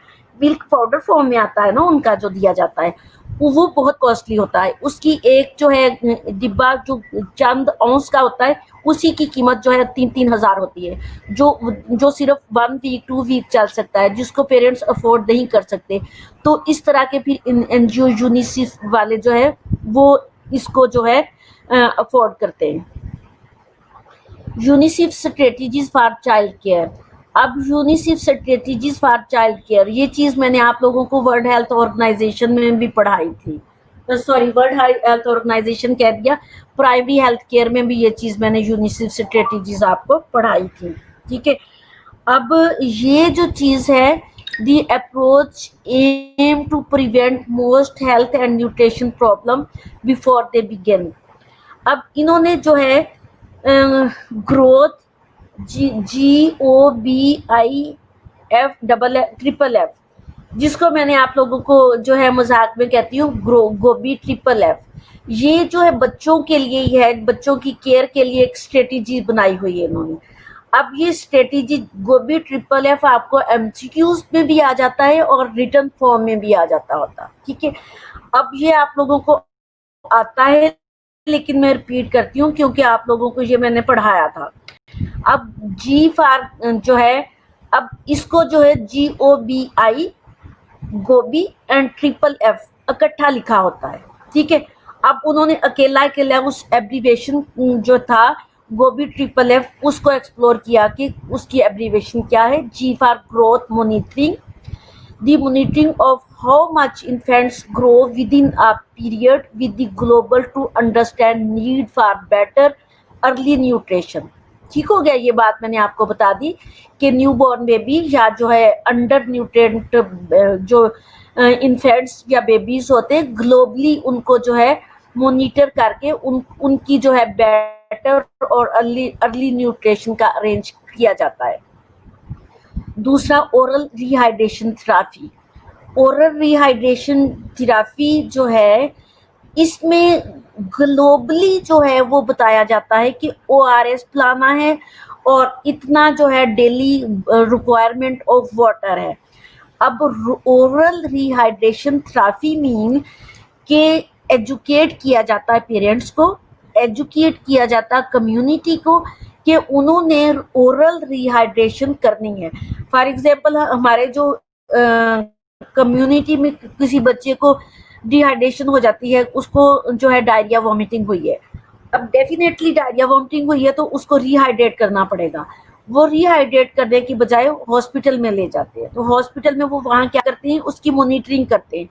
मिल्क पाउडर फॉर्म में आता है ना उनका जो दिया जाता है वो बहुत कॉस्टली होता है। उसकी एक जो है डिब्बा जो चंद औंस का होता है उसी की कीमत जो है 3-3 हज़ार होती है, जो सिर्फ 1 वीक 2 वीक चल सकता है, जिसको पेरेंट्स अफोर्ड नहीं कर सकते। तो इस तरह के फिर एनजीओ यूनिसेफ वाले जो है वो इसको जो है अफोर्ड करते हैं। UNICEF strategies for child care. अब UNICEF strategies for child care ये चीज़ मैंने आप लोगों को वर्ल्ड हेल्थ ऑर्गेनाइजेशन में भी पढ़ाई थी, सॉरी वर्ल्ड हेल्थ ऑर्गेनाइजेशन कह दिया, प्राइमरी हेल्थ केयर में भी ये चीज़ मैंने यूनिसेफ स्ट्रेटजीज आपको पढ़ाई थी, ठीक है। अब ये जो चीज़ है the approach aim to prevent most health and nutrition problem before they begin. अब इन्होंने जो है ग्रोथ GOBI-F जिसको मैंने आप लोगों को जो है मजाक में कहती हूँ गोबी FFF, ये जो है बच्चों के लिए ही है, बच्चों की केयर के लिए एक स्ट्रेटेजी बनाई हुई है इन्होंने। अब ये स्ट्रेटेजी गोबी ट्रिपल एफ आपको एमसीक्यूज में भी आ जाता है और रिटर्न फॉर्म में भी आ जाता होता, ठीक है। अब ये आप लोगों को आता है, लेकिन मैं रिपीट करती हूँ क्योंकि आप लोगों को ये मैंने पढ़ाया था। अब जी फार जो है, अब इसको जो है GOBI Gobi and triple F इकट्ठा लिखा होता है, ठीक है। अब उन्होंने अकेला अकेला उस एब्रीवेशन जो था गोबी ट्रिपल एफ उसको एक्सप्लोर किया कि उसकी एब्रीवेशन क्या है। G for growth monitoring, the monitoring of how much infants grow within a period with the global to understand need for better early nutrition। ठीक हो गया, ये बात मैंने आपको बता दी कि न्यूबॉर्न बेबी या जो है अंडर न्यूट्रिएंट जो इन्फेंट्स या बेबीज होते हैं ग्लोबली उनको जो है मोनिटर करके उनकी जो है बेटर और अर्ली न्यूट्रिशन का अरेंज किया जाता है। दूसरा oral rehydration therapy. Oral rehydration therapy जो है इसमें ग्लोबली जो है वो बताया जाता है कि ORS पिलाना है और इतना जो है डेली रिक्वायरमेंट ऑफ वाटर है। अब ओरल रिहाइड्रेशन थेरापी मीन के एजुकेट किया जाता है पेरेंट्स को, एजुकेट किया जाता है कम्युनिटी को कि उन्होंने ओरल रिहाइड्रेशन करनी है। फॉर एग्जांपल हमारे जो कम्युनिटी में किसी बच्चे को डिहाइड्रेशन हो जाती है, उसको जो है डायरिया वॉमिटिंग हुई है, अब डेफिनेटली डायरिया वॉमिटिंग हुई है तो उसको रिहाइड्रेट करना पड़ेगा। वो रिहाइड्रेट करने की बजाय हॉस्पिटल में ले जाते हैं, तो हॉस्पिटल में वो वहाँ क्या करते हैं, उसकी मॉनिटरिंग करते हैं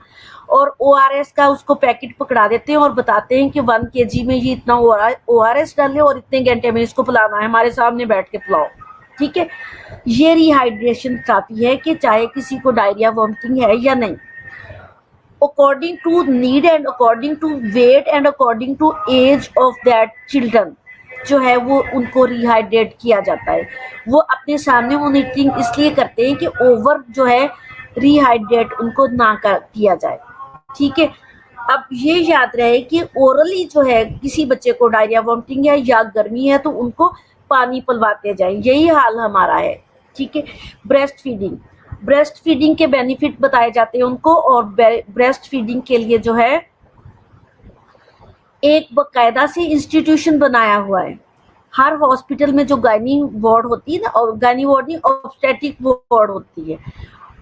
और ORS का उसको पैकेट पकड़ा देते हैं और बताते हैं कि 1 kg में ये इतना ORS डाले और इतने घंटे में इसको पिलाना है, हमारे सामने बैठ के पिलाओ, ठीक है। ये रिहाइड्रेशन थेरापी है कि चाहे किसी को डायरिया वॉमिटिंग है या नहीं, according to need and according to weight and according to age of that children जो है वो उनको रिहाइड्रेट किया जाता है। वो अपने सामने मॉनिटरिंग इसलिए करते हैं कि ओवर जो है रिहाइड्रेट उनको ना किया जाए, ठीक है। अब ये याद रहे कि ओरली जो है किसी बच्चे को डायरिया वॉमिटिंग है या गर्मी है तो उनको पानी पिलवाते जाए, यही हाल हमारा है, ठीक है। ब्रेस्ट फीडिंग, ब्रेस्ट फीडिंग के बेनिफिट बताए जाते हैं उनको और ब्रेस्ट फीडिंग के लिए जो है एक बकायदा से इंस्टीट्यूशन बनाया हुआ है। हर हॉस्पिटल में जो गायनी वार्ड होती है ना, और गायनी वार्ड नहीं ऑब्स्टेट्रिक वार्ड होती है,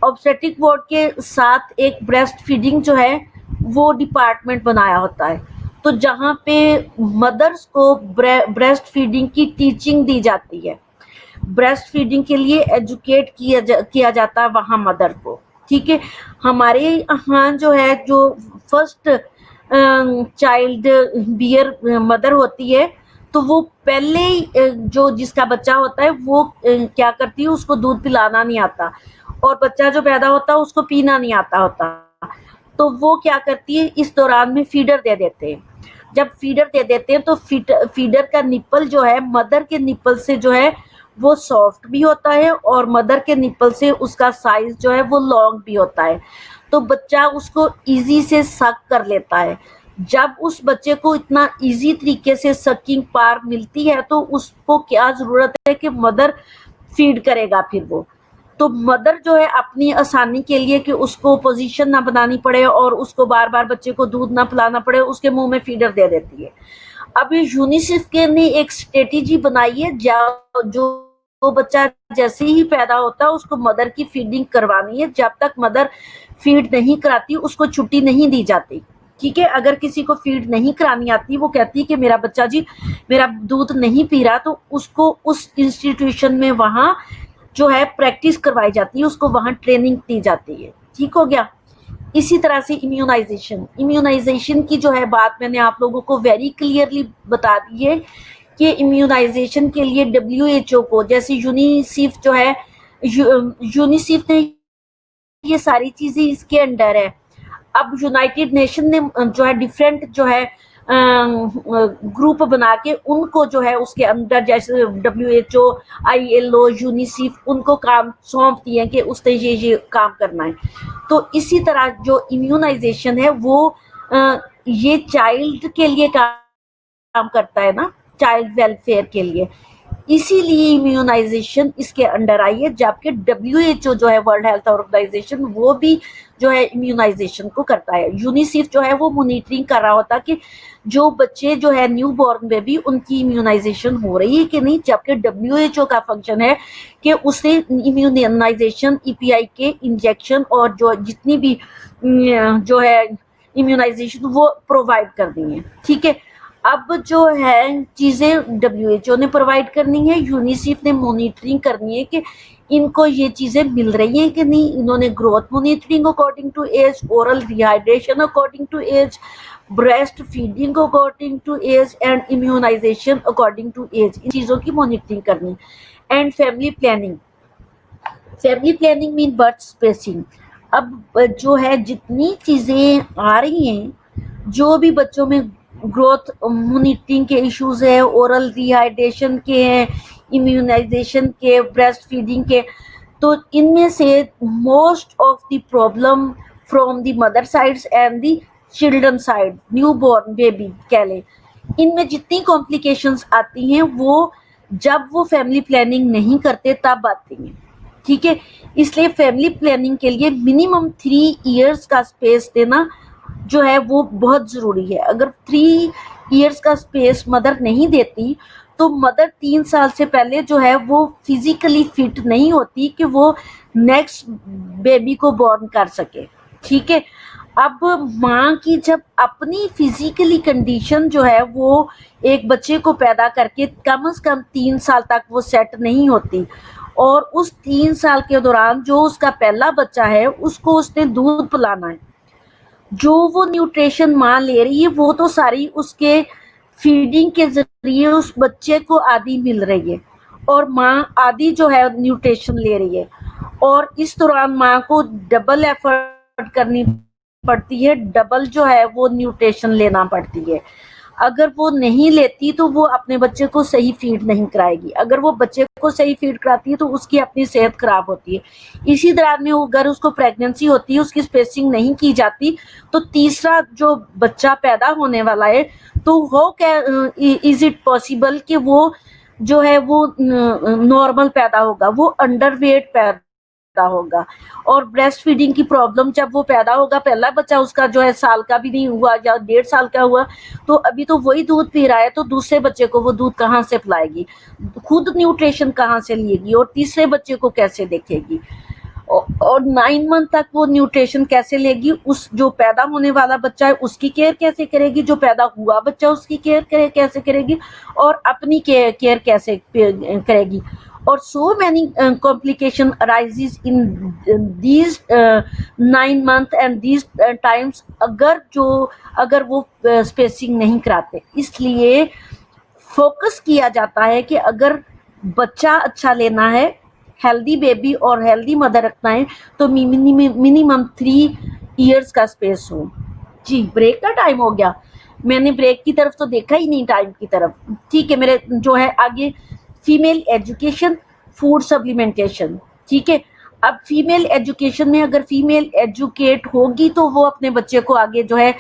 ऑब्स्टेट्रिक वार्ड के साथ एक ब्रेस्ट फीडिंग जो है वो डिपार्टमेंट बनाया होता है। तो जहाँ पे मदर्स को ब्रेस्ट फीडिंग की टीचिंग दी जाती है, ब्रेस्ट फीडिंग के लिए एजुकेट किया जाता है वहाँ मदर को, ठीक है। हमारे यहाँ जो है जो फर्स्ट चाइल्ड बियर मदर होती है तो वो पहले ही जो जिसका बच्चा होता है वो क्या करती है, उसको दूध पिलाना नहीं आता और बच्चा जो पैदा होता है उसको पीना नहीं आता होता, तो वो क्या करती है इस दौरान में फीडर दे देते हैं। जब फीडर दे देते हैं तो फीडर का निप्पल जो है मदर के निप्पल से जो है वो सॉफ्ट भी होता है और मदर के निप्पल से उसका साइज जो है वो लॉन्ग भी होता है, तो बच्चा उसको इजी से सक कर लेता है। जब उस बच्चे को इतना इजी तरीके से सकिंग पार मिलती है तो उसको क्या जरूरत है कि मदर फीड करेगा फिर वो, तो मदर जो है अपनी आसानी के लिए कि उसको पोजीशन ना बनानी पड़े और उसको बार बार बच्चे को दूध ना पिलाना पड़े, उसके मुंह में फीडर दे देती है। अब ये यूनिसेफ के ने एक स्ट्रेटेजी बनाई है जो बच्चा जैसे ही पैदा होता है उसको मदर की फीडिंग करवानी है, जब तक मदर फीड नहीं कराती उसको छुट्टी नहीं दी जाती, ठीक है। अगर किसी को फीड नहीं करानी आती, वो कहती है कि मेरा बच्चा जी मेरा दूध नहीं पी रहा, तो उसको उस इंस्टीट्यूशन में वहाँ जो है प्रैक्टिस करवाई जाती है, उसको वहाँ ट्रेनिंग दी जाती है, ठीक हो गया। इसी तरह से इम्यूनाइजेशन की जो है बात मैंने आप लोगों को वेरी क्लियरली बता दी है कि इम्यूनाइजेशन के लिए WHO को, जैसे यूनिसेफ जो है यूनिसेफ ने ये सारी चीजें इसके अंडर है। अब यूनाइटेड नेशन ने जो है डिफरेंट जो है ग्रुप बना के उनको जो है उसके अंदर जैसे WHO, ILO, यूनिसेफ उनको काम सौंप दिए कि उसने ये काम करना है। तो इसी तरह जो इम्यूनाइजेशन है वो ये चाइल्ड के लिए काम करता है ना, चाइल्ड वेलफेयर के लिए। इसीलिए इम्यूनाइजेशन इसके अंडर आई है, जबकि WHO जो है वर्ल्ड हेल्थ ऑर्गेनाइजेशन वो भी जो है इम्यूनाइजेशन को करता है। यूनिसेफ जो है वो मॉनिटरिंग कर रहा होता कि जो बच्चे जो है न्यू बॉर्न बेबी उनकी इम्यूनाइजेशन हो रही है कि नहीं, जबकि WHO का फंक्शन है कि उसे इम्यूनाइजेशन EPI के इंजेक्शन और जो जितनी भी जो है इम्यूनाइजेशन वो प्रोवाइड करनी है। ठीक है, अब जो है चीजें WHO ने प्रोवाइड करनी है, यूनिसेफ ने मॉनिटरिंग करनी है कि इनको ये चीजें मिल रही हैं कि नहीं। इन्होंने growth monitoring according to age, oral rehydration according to age, breast feeding according to age and immunization according to age, इन चीजों की मॉनिटरिंग करनी। And family planning, family planning mean birth spacing. अब जो है जितनी चीजें आ रही हैं, जो भी बच्चों में ग्रोथ मॉनिटरिंग के इश्यूज है, ओरल रिहाइड्रेशन के हैं, इम्यूनाइजेशन के, ब्रेस्ट फीडिंग के, तो इनमें से most of the problem from the mother sides and the children side, new born baby कह लें, इनमें जितनी कॉम्प्लिकेशंस आती हैं वो जब वो फैमिली प्लानिंग नहीं करते तब आती हैं। ठीक है, इसलिए फैमिली प्लानिंग के लिए मिनिमम 3 इयर्स का स्पेस देना जो है वो बहुत ज़रूरी है। अगर 3 इयर्स का स्पेस मदर नहीं देती तो मदर 3 साल से पहले जो है वो फिजिकली फिट नहीं होती कि वो नेक्स्ट बेबी को बॉर्न कर सके। ठीक है, अब माँ की जब अपनी फिजिकली कंडीशन जो है वो एक बच्चे को पैदा करके कम से कम 3 साल तक वो सेट नहीं होती, और उस 3 साल के दौरान जो उसका पहला बच्चा है उसको उसने दूध पिलाना है, जो वो न्यूट्रिशन माँ ले रही है वो तो सारी उसके फीडिंग के जरिए उस बच्चे को आधी मिल रही है, और माँ आधी जो है न्यूट्रिशन ले रही है, और इस दौरान माँ को डबल एफर्ट करनी पड़ती है, डबल जो है वो न्यूट्रिशन लेना पड़ती है। अगर वो नहीं लेती तो वो अपने बच्चे को सही फीड नहीं कराएगी, अगर वो बच्चे को सही फीड कराती है तो उसकी अपनी सेहत खराब होती है। इसी दौरान में अगर उसको प्रेगनेंसी होती है, उसकी स्पेसिंग नहीं की जाती, तो तीसरा जो बच्चा पैदा होने वाला है तो वो क्या इज इट पॉसिबल कि वो जो है वो नॉर्मल पैदा होगा, वो अंडरवेट पैदा होगा। और ब्रेस्ट फीडिंग की प्रॉब्लम जब वो पैदा होगा, पहला बच्चा उसका जो है साल का भी नहीं हुआ या 1.5 साल का हुआ, तो अभी तो वही दूध पी रहा है, तो दूसरे बच्चे को वो दूध कहाँ से पिलाएगी, खुद न्यूट्रिशन कहाँ से लेगी, और तीसरे बच्चे को कैसे देखेगी, और 9 मंथ तक वो न्यूट्रिशन कैसे लेगी, उस जो पैदा होने वाला बच्चा है उसकी केयर कैसे करेगी, जो पैदा हुआ बच्चा उसकी केयर कैसे करेगी, और अपनी केयर कैसे करेगी। और so many complication arises in these 9 month and these times अगर वो स्पेसिंग नहीं कराते। इसलिए फोकस किया जाता है कि अगर बच्चा अच्छा लेना है, हेल्दी बेबी और हेल्दी मदर रखना है, तो मिनिमम 3 इयर्स का स्पेस हो। जी, ब्रेक का टाइम हो गया, मैंने ब्रेक की तरफ तो देखा ही नहीं, टाइम की तरफ। ठीक है, मेरे जो है आगे फीमेल एजुकेशन, फूड सप्लीमेंटेशन। ठीक है, अब फीमेल एजुकेशन में अगर फीमेल एजुकेट होगी तो वो अपने बच्चे को आगे जो है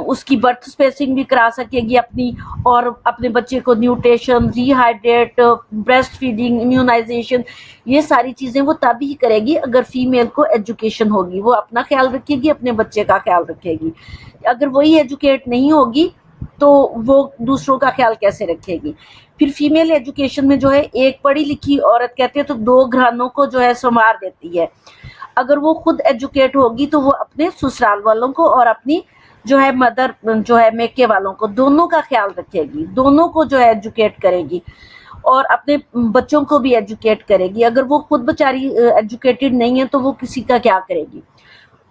उसकी बर्थ स्पेसिंग भी करा सकेगी अपनी, और अपने बच्चे को nutrition, rehydrate, breast feeding, immunization, ये सारी चीज़ें वो तभी करेगी अगर फीमेल को एजुकेशन होगी। वो अपना ख्याल रखेगी, अपने बच्चे का ख्याल रखेगी। अगर वही एजुकेट नहीं होगी तो वो दूसरों का ख्याल कैसे रखेगी। फिर फीमेल एजुकेशन में जो है एक पढ़ी लिखी औरत कहते हैं तो 2 घरानों को जो है संवार देती है। अगर वो खुद एजुकेट होगी तो वो अपने ससुराल वालों को और अपनी जो है मदर जो है मेके वालों को, दोनों का ख्याल रखेगी, दोनों को जो है एजुकेट करेगी, और अपने बच्चों को भी एजुकेट करेगी। अगर वो खुद बेचारी एजुकेटेड नहीं है तो वो किसी का क्या करेगी।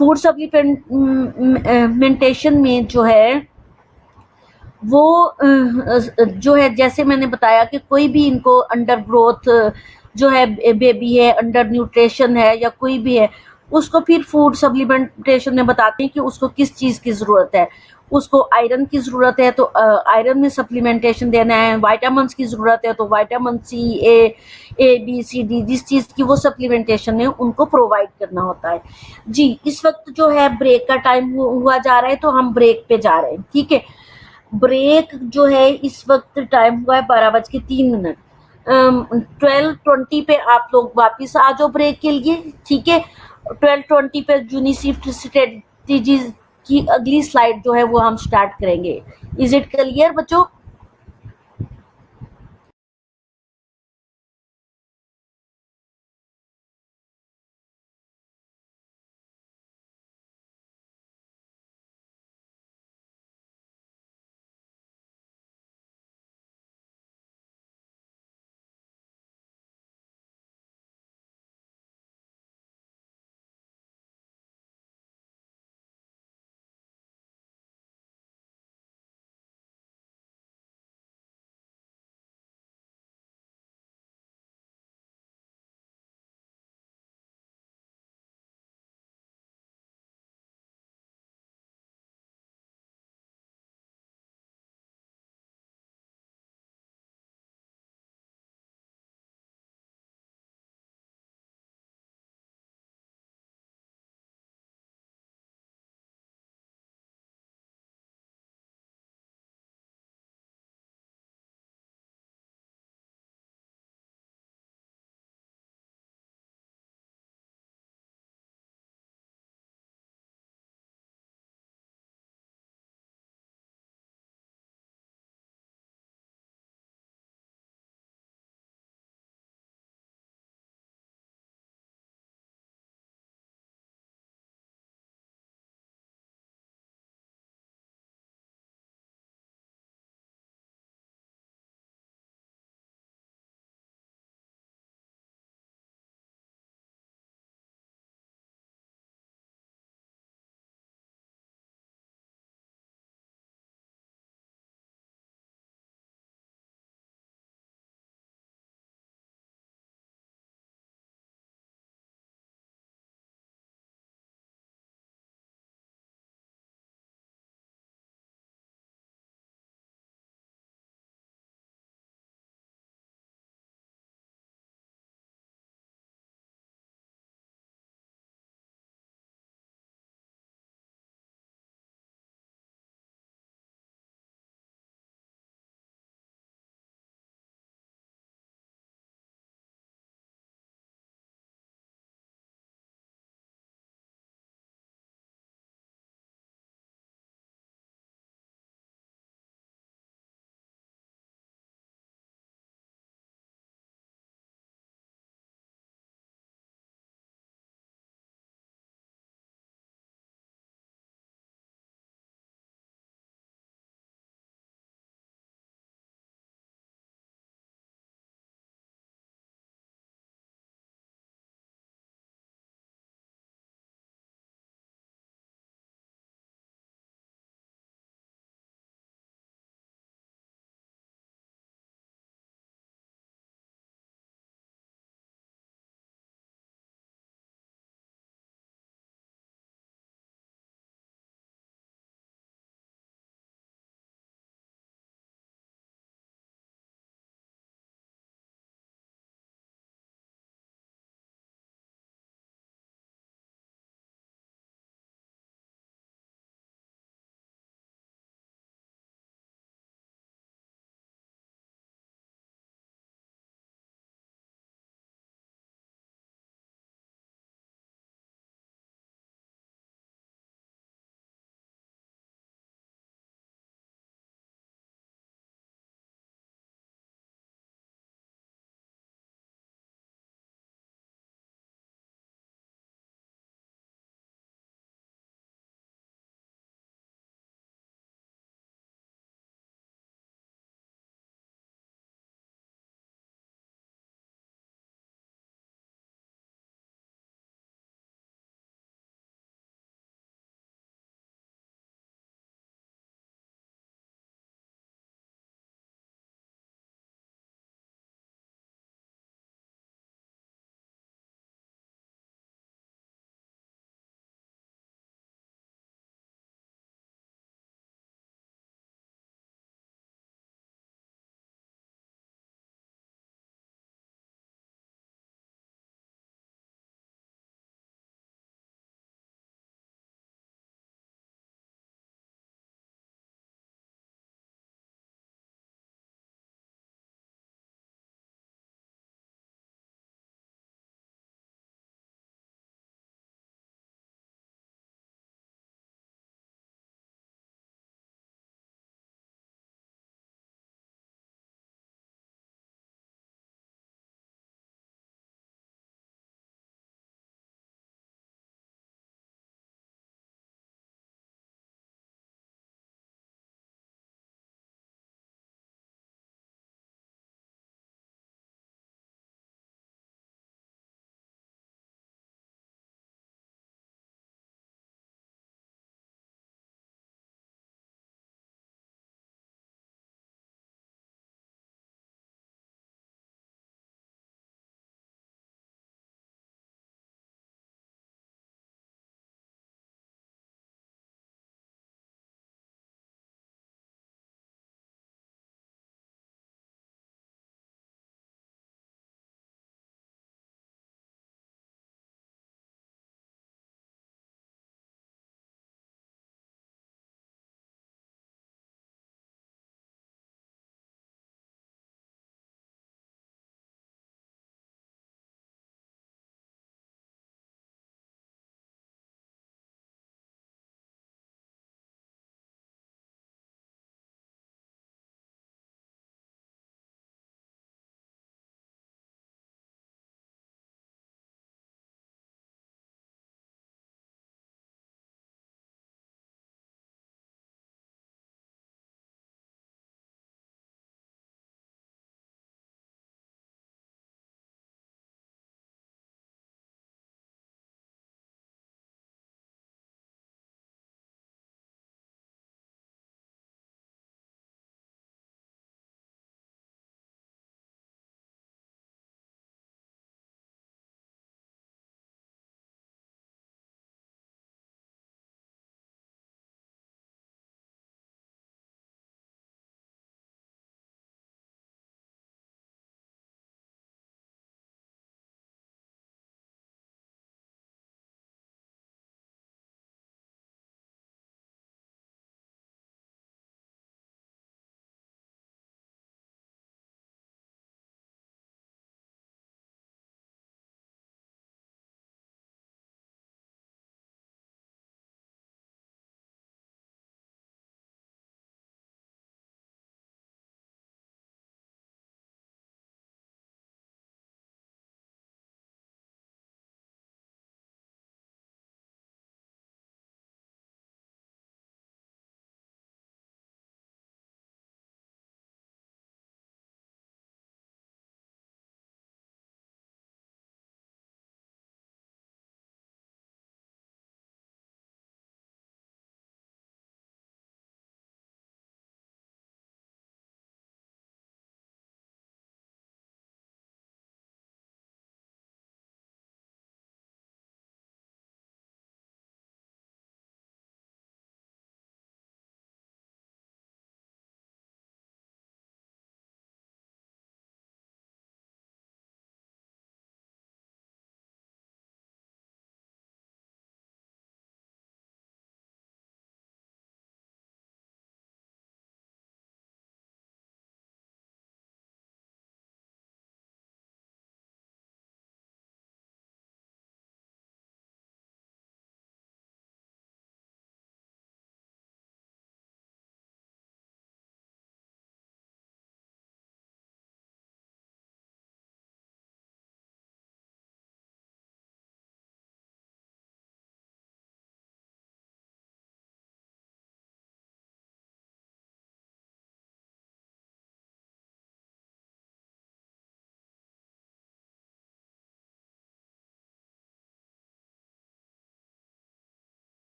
फूड सप्लीमेंटेशन में जो है वो जो है जैसे मैंने बताया कि कोई भी इनको अंडर ग्रोथ जो है बेबी है, अंडर न्यूट्रिशन है या कोई भी है, उसको फिर फूड सप्लीमेंटेशन में बताते हैं कि उसको किस चीज़ की ज़रूरत है। उसको आयरन की ज़रूरत है तो आयरन में सप्लीमेंटेशन देना है, वाइटामिन्स की ज़रूरत है तो vitamin C, A B C D जिस चीज़ की वो सप्लीमेंटेशन है उनको प्रोवाइड करना होता है। जी, इस वक्त जो है ब्रेक का टाइम हुआ जा रहा है तो हम ब्रेक पे जा रहे हैं। ठीक है, ब्रेक जो है इस वक्त टाइम हुआ है 12:03। 12:20 पे आप लोग वापस आ जाओ ब्रेक के लिए, ठीक है। 12:20 पे यूनिशिफ्ट स्ट्रेटजीज की अगली स्लाइड जो है वो हम स्टार्ट करेंगे। इज इट क्लियर बच्चों?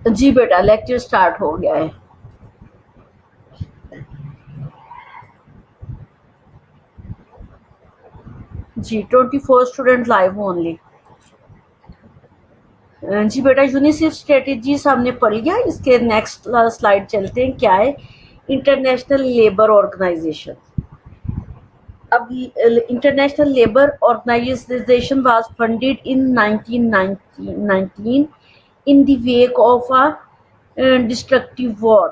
जी बेटा, लेक्चर स्टार्ट हो गया है। जी, 24 स्टूडेंट लाइव ओनली। जी बेटा, यूनिसेफ स्ट्रेटेजीज हमने पढ़ लिया। इसके नेक्स्ट स्लाइड चलते हैं। क्या है इंटरनेशनल लेबर ऑर्गेनाइजेशन? अब international labour organization was funded in 1919 in the wake of a destructive war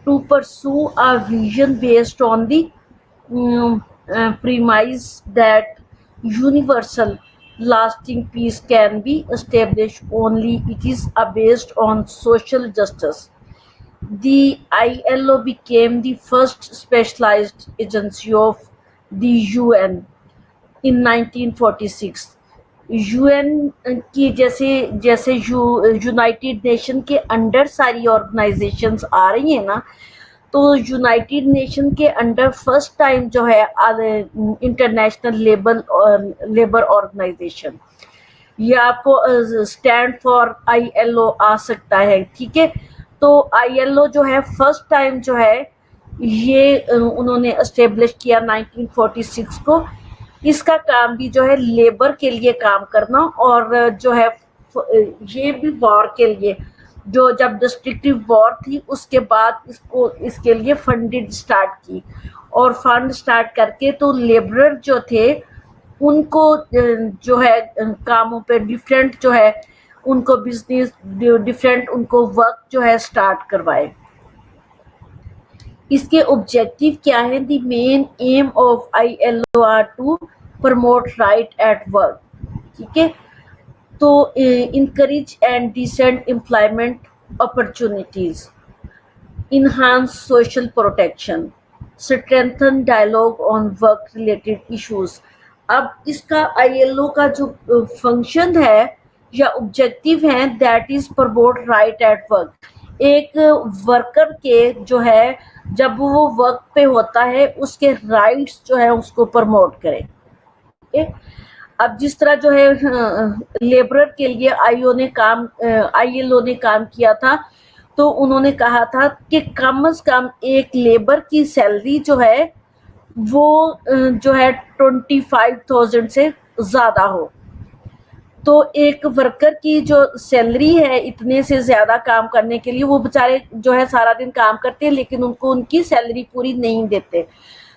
to pursue a vision based on the premise that universal lasting peace can be established only it is based on social justice. The ILO became the first specialized agency of the UN in 1946। UN की जैसे जैसे United nation के under सारी organisations आ रही हैं ना, तो United nation के अंडर फर्स्ट टाइम जो है इंटरनेशनल लेबर ऑर्गेनाइजेशन, ये आपको स्टैंड फॉर आईएलओ आ सकता है। ठीक है, तो आईएलओ जो है फर्स्ट टाइम जो है ये उन्होंने एस्टेब्लिश किया 1946 को। इसका काम भी जो है लेबर के लिए काम करना, और जो है ये भी वॉर के लिए, जो जब डिस्ट्रक्टिव वॉर थी उसके बाद इसको इसके लिए फंडेड स्टार्ट की, और फंड स्टार्ट करके तो लेबरर जो थे उनको जो है कामों पे डिफरेंट जो है उनको बिजनेस डिफरेंट उनको वर्क जो है स्टार्ट करवाए। इसके ऑब्जेक्टिव क्या है? The main aim of ILO are to promote right at work. ठीक है, तो encourage and decent employment opportunities, enhance social protection, strengthen dialogue on work related issues। अब इसका आईएलओ का जो फंक्शन है या ऑब्जेक्टिव है, that is promote right at work. एक वर्कर के जो है जब वो वर्क पे होता है उसके राइट्स जो है उसको प्रमोट करे। अब जिस तरह जो है लेबरर के लिए आईएलओ ने काम किया था, तो उन्होंने कहा था कि कम से कम एक लेबर की सैलरी जो है वो जो है 25,000 से ज़्यादा हो। तो एक वर्कर की जो सैलरी है इतने से ज़्यादा काम करने के लिए, वो बेचारे जो है सारा दिन काम करते हैं लेकिन उनको उनकी सैलरी पूरी नहीं देते।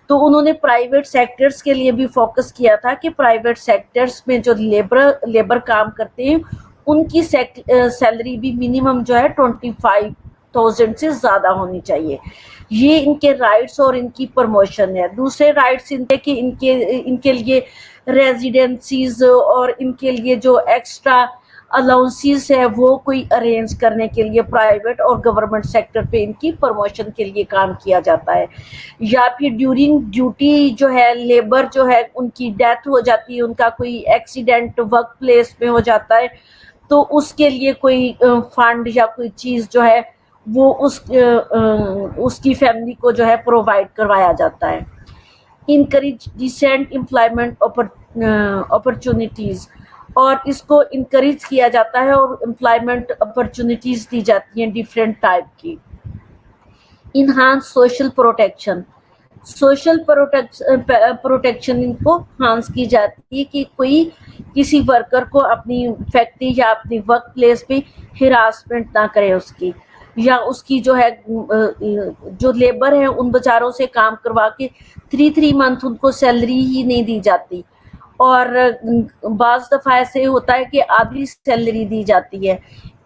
तो उन्होंने प्राइवेट सेक्टर्स के लिए भी फोकस किया था कि प्राइवेट सेक्टर्स में जो लेबर काम करते हैं उनकी सैलरी भी मिनिमम जो है 25,000 से ज़्यादा होनी चाहिए। ये इनके राइट्स और इनकी प्रमोशन है। दूसरे राइट्स इनके कि इनके लिए रेजिडेंसीज और इनके लिए जो एक्स्ट्रा अलाउंसेस है वो कोई अरेंज करने के लिए प्राइवेट और गवर्नमेंट सेक्टर पे इनकी प्रमोशन के लिए काम किया जाता है। या फिर ड्यूरिंग ड्यूटी जो है लेबर जो है उनकी डेथ हो जाती है, उनका कोई एक्सीडेंट वर्क प्लेस में हो जाता है, तो उसके लिए कोई फंड या कोई चीज़ जो है वो उसकी फैमिली को जो है प्रोवाइड करवाया जाता है। इनकरेज डिसेंट एम्प्लॉयमेंट अपॉर्चुनिटीज़, और इसको इनकरेज किया जाता है और एम्प्लॉयमेंट अपॉर्चुनिटीज़ दी जाती हैं डिफरेंट टाइप की। Enhance social protection, social protection इनको हांस की जाती है कि कोई किसी वर्कर को अपनी फैक्ट्री या अपनी वर्क प्लेस पे हिरासमेंट ना करे उसकी, या उसकी जो है जो लेबर है उन बेचारों से काम करवा के 3 मंथ उनको सैलरी ही नहीं दी जाती, और बाज़ दफ़ा ऐसे होता है कि आधी सैलरी दी जाती है।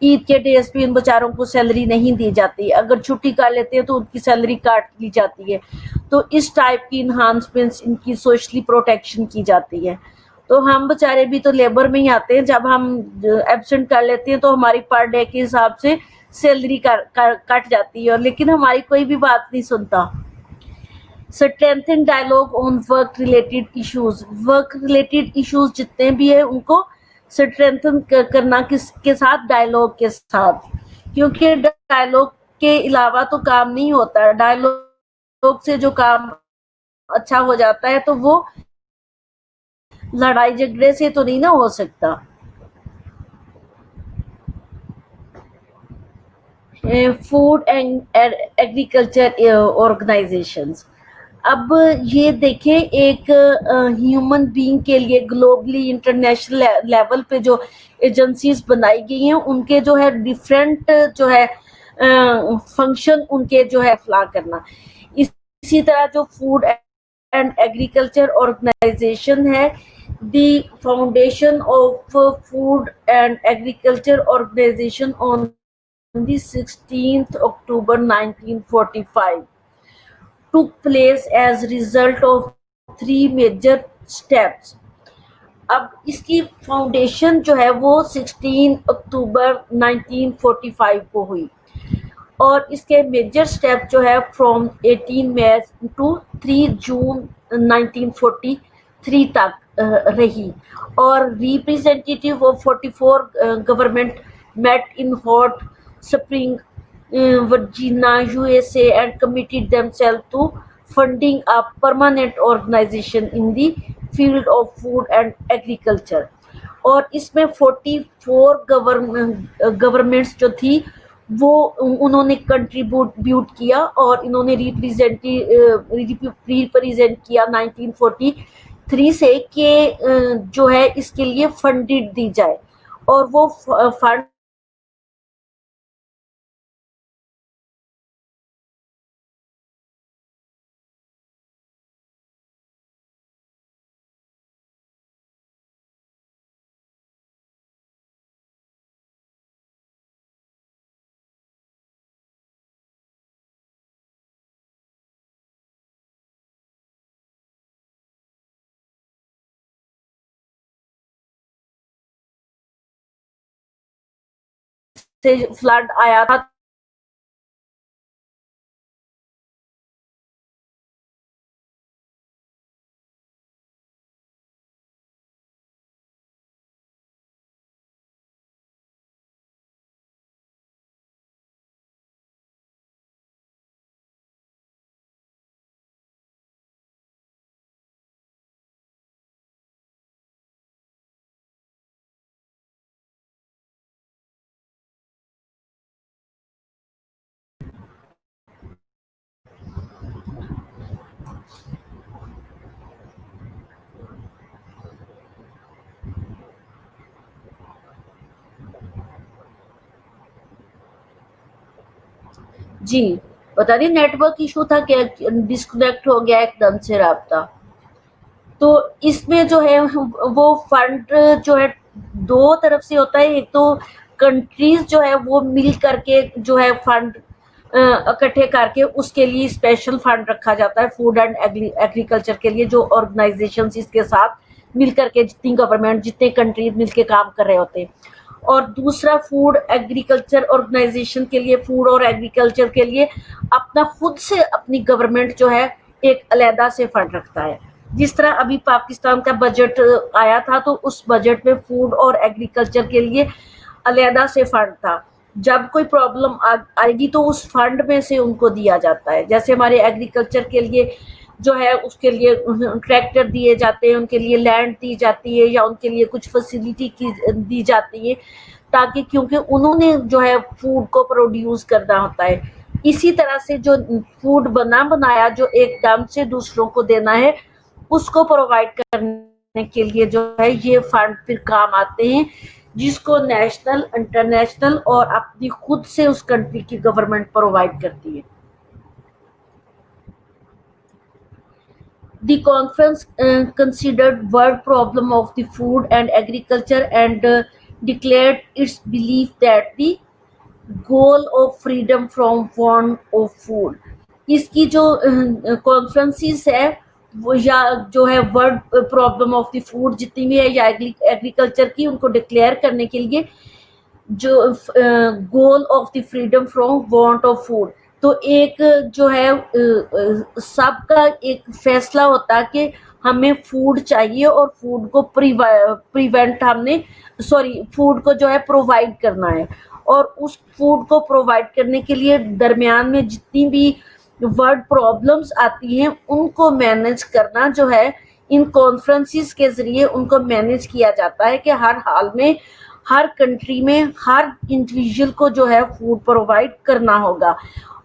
ईद के डेज पे इन बेचारों को सैलरी नहीं दी जाती, अगर छुट्टी कर लेते हैं तो उनकी सैलरी काट ली जाती है। तो इस टाइप की इन्हांसमेंट्स इनकी सोशली प्रोटेक्शन की जाती है। तो हम बेचारे भी तो लेबर में ही आते हैं, जब हम एब्सेंट कर लेते हैं तो हमारी पर डे के हिसाब से सैलरी कट जाती है, और लेकिन हमारी कोई भी बात नहीं सुनता। Strengthen dialogue on work related issues, work related issues जितने भी है उनको स्ट्रेंथन करना किसके साथ? डायलॉग के साथ, क्योंकि डायलॉग के अलावा तो काम नहीं होता है। डायलॉग से जो काम अच्छा हो जाता है तो वो लड़ाई झगड़े से तो नहीं ना हो सकता। Food and agriculture organisations. अब ये देखें, एक ह्यूमन बीइंग के लिए ग्लोबली इंटरनेशनल लेवल पे जो एजेंसीज बनाई गई हैं, उनके जो है डिफरेंट जो है फंक्शन उनके जो है फ्ला करना। इसी तरह जो फूड एंड एग्रीकल्चर ऑर्गेनाइजेशन है, the foundation of food and agriculture organization on the 16th October 1945 took place as result of three major steps। अब इसकी फाउंडेशन जो है वो 16 अक्टूबर 1945 को हुई, और इसके मेजर स्टेप जो है फ्रॉम 18 मई टू 3 जून 1943 तक रही। और representative of 44 government met in Hot Spring, Virginia, USA, and committed themselves to funding a permanent organization in the field of food and agriculture। और इसमें 44 गवर्नमेंट्स जो थी वो उन्होंने कंट्रीब्यूट किया, और इन्होंने रिप्रेजेंट किया 1943 से कि जो है इसके लिए फंडेड दी जाए, और वो फंड से फ्लड आया था। जी, पता नहीं नेटवर्क इशू था क्या, डिस्कनेक्ट हो गया एकदम से राब्ता। तो इसमें जो है वो फंड जो है दो तरफ से होता है। एक तो कंट्रीज जो है वो मिल करके जो है फंड इकट्ठे करके उसके लिए स्पेशल फंड रखा जाता है फूड एंड एग्रीकल्चर के लिए, जो ऑर्गेनाइजेशंस इसके साथ मिल करके, जितनी गवर्नमेंट जितने कंट्रीज मिलके काम कर रहे होते हैं। और दूसरा फूड एग्रीकल्चर ऑर्गेनाइजेशन के लिए, फूड और एग्रीकल्चर के लिए अपना खुद से अपनी गवर्नमेंट जो है एक अलहदा से फंड रखता है। जिस तरह अभी पाकिस्तान का बजट आया था, तो उस बजट में फूड और एग्रीकल्चर के लिए अलहदा से फंड था। जब कोई प्रॉब्लम आएगी तो उस फंड में से उनको दिया जाता है। जैसे हमारे एग्रीकल्चर के लिए जो है उसके लिए ट्रैक्टर दिए जाते हैं, उनके लिए लैंड दी जाती है, या उनके लिए कुछ फैसिलिटी की दी जाती है, ताकि क्योंकि उन्होंने जो है फूड को प्रोड्यूस करना होता है। इसी तरह से जो फूड बना बनाया जो एकदम से दूसरों को देना है, उसको प्रोवाइड करने के लिए जो है ये फंड फिर काम आते हैं, जिसको नेशनल, इंटरनेशनल और अपनी खुद से उस कंट्री की गवर्नमेंट प्रोवाइड करती है। The conference considered world problem of the food and agriculture, and declared its belief that the goal of freedom from want of food। इसकी जो कॉन्फ्रेंसिस है वो, या जो है world problem of the food जितनी भी है या एग्रीकल्चर की, उनको डिक्लेयर करने के लिए जो goal of the freedom from want of food. तो एक जो है सबका एक फैसला होता है कि हमें फूड चाहिए, और फूड को प्रिवेंट हमने फूड को जो है प्रोवाइड करना है। और उस फूड को प्रोवाइड करने के लिए दरमियान में जितनी भी वर्ल्ड प्रॉब्लम्स आती हैं उनको मैनेज करना जो है इन कॉन्फ्रेंसिस के जरिए उनको मैनेज किया जाता है कि हर हाल में हर कंट्री में हर इंडिविजुअल को जो है फूड प्रोवाइड करना होगा।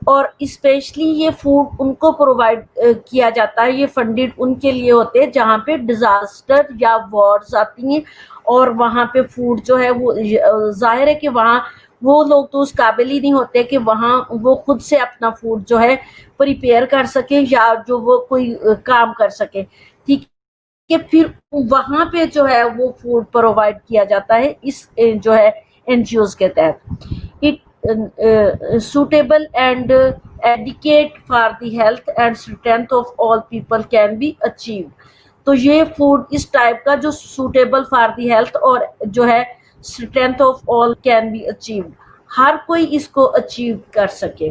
और स्पेशली ये फूड उनको प्रोवाइड किया जाता है, ये फंडेड उनके लिए होते हैं जहाँ पे डिजास्टर या वॉर्स आती हैं, और वहाँ पे फूड जो है वो जाहिर है कि वहाँ वो लोग तो उस काबिल ही नहीं होते कि वहाँ वो खुद से अपना फूड जो है प्रिपेयर कर सके या जो वो कोई काम कर सके। ठीक कि फिर वहाँ पे जो है वो फूड प्रोवाइड किया जाता है इस जो है एनजीओज के तहत। It suitable and adequate for the health and strength of all people can be achieved। तो ये फूड इस टाइप का जो suitable for the health और जो है strength of all can be achieved, हर कोई इसको अचीव कर सके।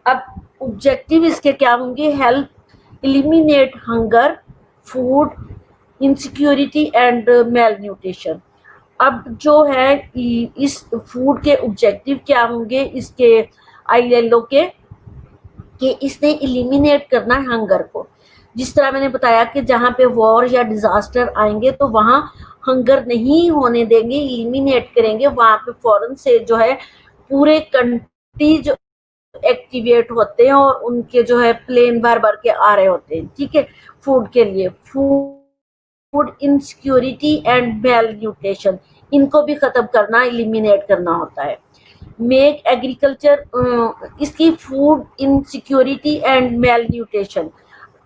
अब ऑब्जेक्टिव इसके क्या होंगे? Help eliminate hunger, food insecurity and mail nutrition. अब जो है इस फूड के ऑब्जेक्टिव क्या होंगे इसके आईएलओ के, कि इसने एलिमिनेट करना है हंगर को। जिस तरह मैंने बताया कि जहाँ पे वॉर या डिजास्टर आएंगे तो वहाँ हंगर नहीं होने देंगे, एलिमिनेट करेंगे। वहाँ पे फौरन से जो है पूरे कंट्री जो एक्टिवेट होते हैं और उनके जो है प्लेन भर भर के आ रहे होते हैं, ठीक है, फूड के लिए। Food insecurity and mail nutrition, इनको भी खत्म करना, एलिमिनेट करना होता है। मेक एग्रीकल्चर, इसकी food insecurity and mail nutrition.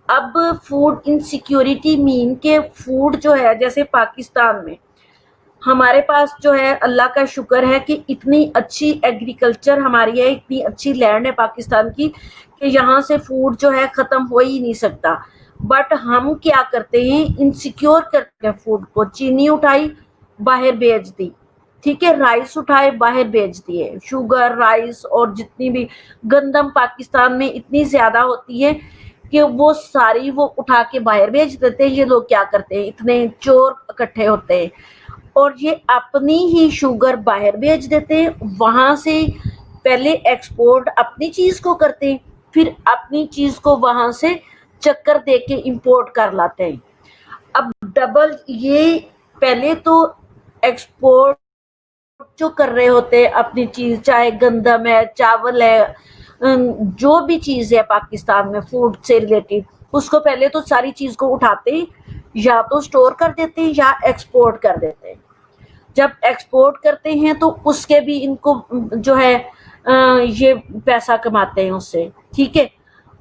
अब फूड इनसिक्योरिटी मीन के फूड जो है, जैसे पाकिस्तान में हमारे पास जो है अल्लाह का शुक्र है कि इतनी अच्छी एग्रीकल्चर हमारी है, इतनी अच्छी लैंड है पाकिस्तान की कि यहाँ से फूड जो है ख़त्म हो ही नहीं सकता। बट हम क्या करते हैं, इनसिक्योर करते हैं फूड को। चीनी उठाई बाहर बेच दी, ठीक है, राइस उठाए बाहर बेच दिए, शुगर, राइस और जितनी भी गंदम पाकिस्तान में इतनी ज़्यादा होती है कि वो सारी वो उठा के बाहर बेच देते हैं। ये लोग क्या करते हैं, इतने चोर इकट्ठे होते हैं और ये अपनी ही शुगर बाहर बेच देते हैं। वहां से पहले एक्सपोर्ट अपनी चीज को करते हैं, फिर अपनी चीज को वहां से चक्कर दे के इम्पोर्ट कर लाते हैं। अब डबल ये पहले तो एक्सपोर्ट जो कर रहे होते हैं अपनी चीज, चाहे गंदम है, चावल है, जो भी चीज है पाकिस्तान में फूड से रिलेटेड, उसको पहले तो सारी चीज को उठाते हैं, या तो स्टोर कर देते हैं या एक्सपोर्ट कर देते हैं। जब एक्सपोर्ट करते हैं तो उसके भी इनको जो है ये पैसा कमाते हैं उससे, ठीक है।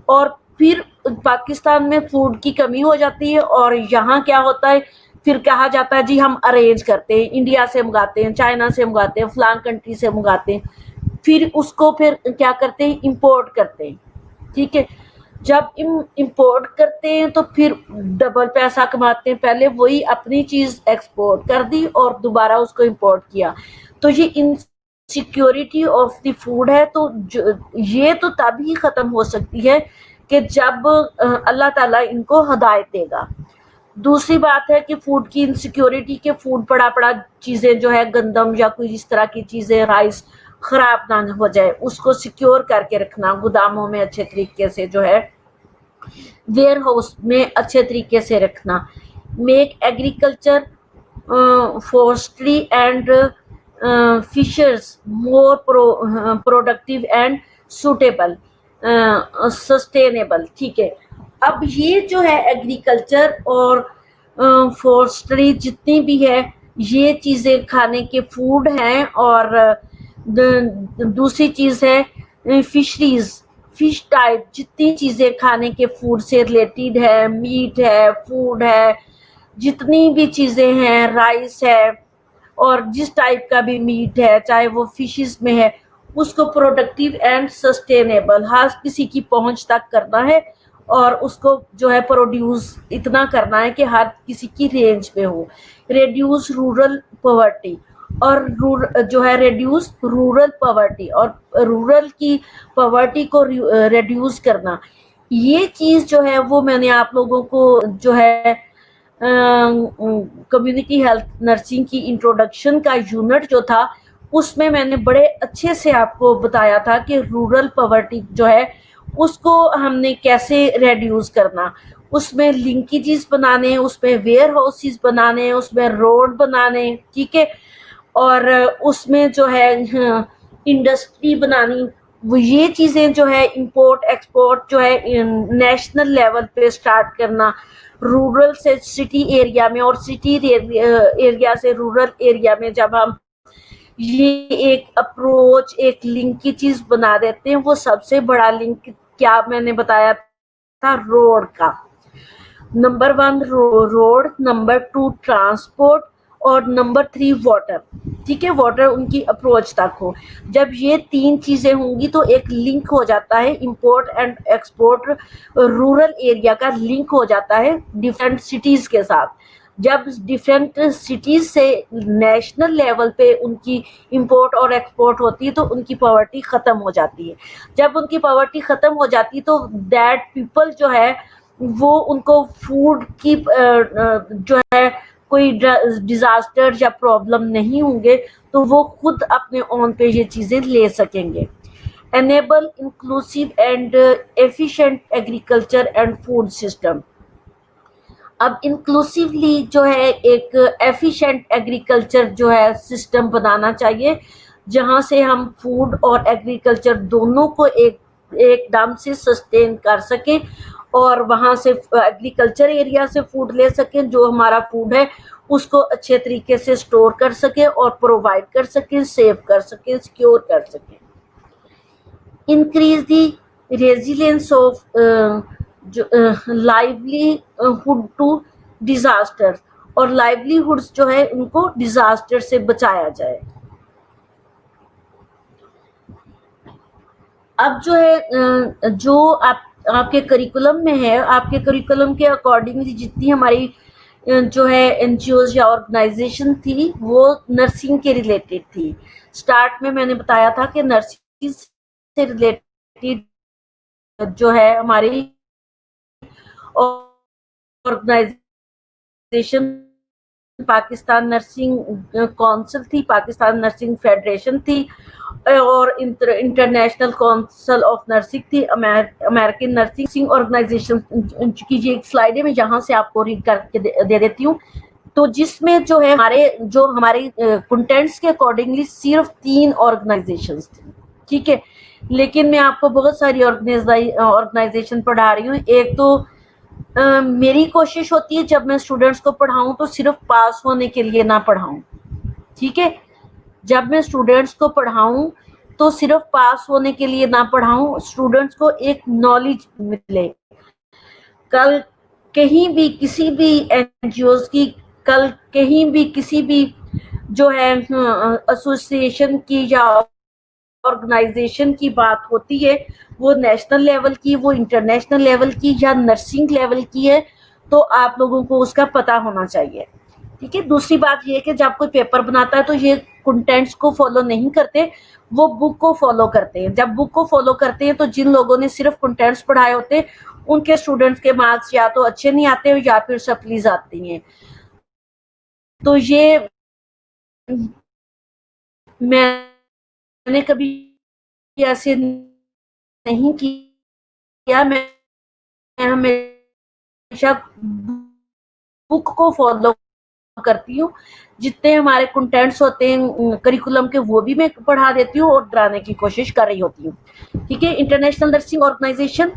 और फिर पाकिस्तान में फूड की कमी हो जाती है और यहाँ क्या होता है, फिर कहा जाता है जी हम अरेंज करते हैं, इंडिया से मंगाते हैं, चाइना से मंगाते हैं, फलान कंट्री से मंगाते हैं, फिर उसको फिर क्या करते हैं, इंपोर्ट करते हैं, ठीक है। जब इंपोर्ट करते हैं तो फिर डबल पैसा कमाते हैं। पहले वही अपनी चीज एक्सपोर्ट कर दी और दोबारा उसको इंपोर्ट किया, तो ये इनसिक्योरिटी ऑफ द फूड है। तो ये तो तभी खत्म हो सकती है कि जब अल्लाह ताला इनको हदायत देगा। दूसरी बात है कि फूड की इनसिक्योरिटी के फूड पड़ा चीजें जो है गंदम या कोई इस तरह की चीजें, राइस खराब ना हो जाए, उसको सिक्योर करके रखना गोदामों में अच्छे तरीके से, जो है वेयर हाउस में अच्छे तरीके से रखना। Make agriculture, forestry and fishers more productive and suitable, sustainable, ठीक है। अब ये जो है एग्रीकल्चर और फॉरेस्ट्री जितनी भी है, ये चीज़ें खाने के फूड हैं। और दूसरी चीज़ है फिशरीज, फिश टाइप जितनी चीज़ें खाने के फूड से रिलेटेड है, मीट है, फूड है, जितनी भी चीज़ें हैं, राइस है, और जिस टाइप का भी मीट है, चाहे वो फिशेस में है, उसको प्रोडक्टिव एंड सस्टेनेबल हर किसी की पहुंच तक करना है और उसको जो है प्रोड्यूस इतना करना है कि हर किसी की रेंज में हो। रेड्यूस रूरल पॉवर्टी, और जो है रेड्यूस रूरल पॉवर्टी, और रूरल की पॉवर्टी को रेड्यूस करना। ये चीज़ जो है वो मैंने आप लोगों को जो है कम्युनिटी हेल्थ नर्सिंग की इंट्रोडक्शन का यूनिट जो था उसमें मैंने बड़े अच्छे से आपको बताया था कि रूरल पॉवर्टी जो है उसको हमने कैसे रेड्यूस करना। उसमें लिंकेजेस बनाने, उसमें वेयर हाउसेस बनाने, उसमें रोड बनाने, ठीक है, और उसमें जो है इंडस्ट्री बनानी, वो ये चीज़ें जो है इंपोर्ट एक्सपोर्ट जो है नेशनल लेवल पे स्टार्ट करना, रूरल से सिटी एरिया में और सिटी एरिया से रूरल एरिया में जब हम ये एक अप्रोच एक लिंक की चीज बना देते हैं, वो सबसे बड़ा लिंक क्या मैंने बताया था, रोड का। नंबर 1 रोड, नंबर 2 ट्रांसपोर्ट और नंबर 3 वाटर। ठीक है, वाटर उनकी अप्रोच तक हो। जब ये 3 चीजें होंगी तो एक लिंक हो जाता है, import and export rural area का लिंक हो जाता है डिफरेंट सिटीज के साथ। जब डिफरेंट सिटीज से नेशनल लेवल पे उनकी इंपोर्ट और एक्सपोर्ट होती है तो उनकी पॉवर्टी खत्म हो जाती है। जब उनकी पॉवर्टी खत्म हो जाती है तो दैट पीपल जो है वो उनको फूड की जो है कोई डिजास्टर या प्रॉब्लम नहीं होंगे, तो वो खुद अपने ओन पे ये चीजें ले सकेंगे। Enable inclusive and efficient agriculture and food system. अब इंक्लूसिवली जो है एक एफिशिएंट एग्रीकल्चर जो है सिस्टम बनाना चाहिए, जहां से हम फूड और एग्रीकल्चर दोनों को एकदम से सस्टेन कर सकें और वहां से एग्रीकल्चर एरिया से फूड ले सकें, जो हमारा फूड है उसको अच्छे तरीके से स्टोर कर सकें और प्रोवाइड कर सकें, सेव कर सकें, सिक्योर कर सकें। Increase the resilience of livelihood to disaster, और लाइवलीहुड्स जो है उनको डिजास्टर से बचाया जाए। अब जो है जो आपके करिकुलम में है, आपके करिकुलम के अकॉर्डिंगली जितनी हमारी जो है एनजीओज या ऑर्गेनाइजेशन थी वो नर्सिंग के रिलेटेड थी। स्टार्ट में मैंने बताया था कि नर्सिंग से रिलेटेड जो है हमारी ऑर्गेनाइजेशन पाकिस्तान नर्सिंग काउंसिल थी, पाकिस्तान नर्सिंग फेडरेशन थी और इंटरनेशनल काउंसिल ऑफ नर्सिंग थी, अमेरिकन नर्सिंग ऑर्गेनाइजेशन की। ये एक स्लाइड है, मैं यहाँ से आपको रीड करके दे देती हूँ। तो जिसमें जो है हमारे कंटेंट्स के अकॉर्डिंगली सिर्फ 3 ऑर्गेनाइजेशंस थी। ठीक है, लेकिन मैं आपको बहुत सारी ऑर्गेनाइजेशन पढ़ा रही हूँ। एक तो मेरी कोशिश होती है जब मैं स्टूडेंट्स को पढ़ाऊं तो सिर्फ पास होने के लिए ना पढ़ाऊं। ठीक है, जब मैं स्टूडेंट्स को पढ़ाऊं तो सिर्फ पास होने के लिए ना पढ़ाऊं, स्टूडेंट्स को एक नॉलेज मिले। कल कहीं भी किसी भी एनजीओज की, कल कहीं भी किसी भी जो है एसोसिएशन की या ऑर्गेनाइजेशन की बात होती है, वो नेशनल लेवल की, वो इंटरनेशनल लेवल की या नर्सिंग लेवल की है, तो आप लोगों को उसका पता होना चाहिए। ठीक है, दूसरी बात ये कि जब कोई पेपर बनाता है तो ये कंटेंट्स को फॉलो नहीं करते, वो बुक को फॉलो करते हैं। जब बुक को फॉलो करते हैं तो जिन लोगों ने सिर्फ कंटेंट्स पढ़ाए होते हैं उनके स्टूडेंट्स के मार्क्स या तो अच्छे नहीं आते या फिर सप्लीज आती हैं। तो ये मैंने कभी ऐसे नहीं किया, मैं हमेशा बुक को फॉलो करती हूँ। जितने हमारे कंटेंट्स होते हैं करिकुलम के वो भी मैं पढ़ा देती हूँ और डराने की कोशिश कर रही होती हूँ। ठीक है, international nursing organization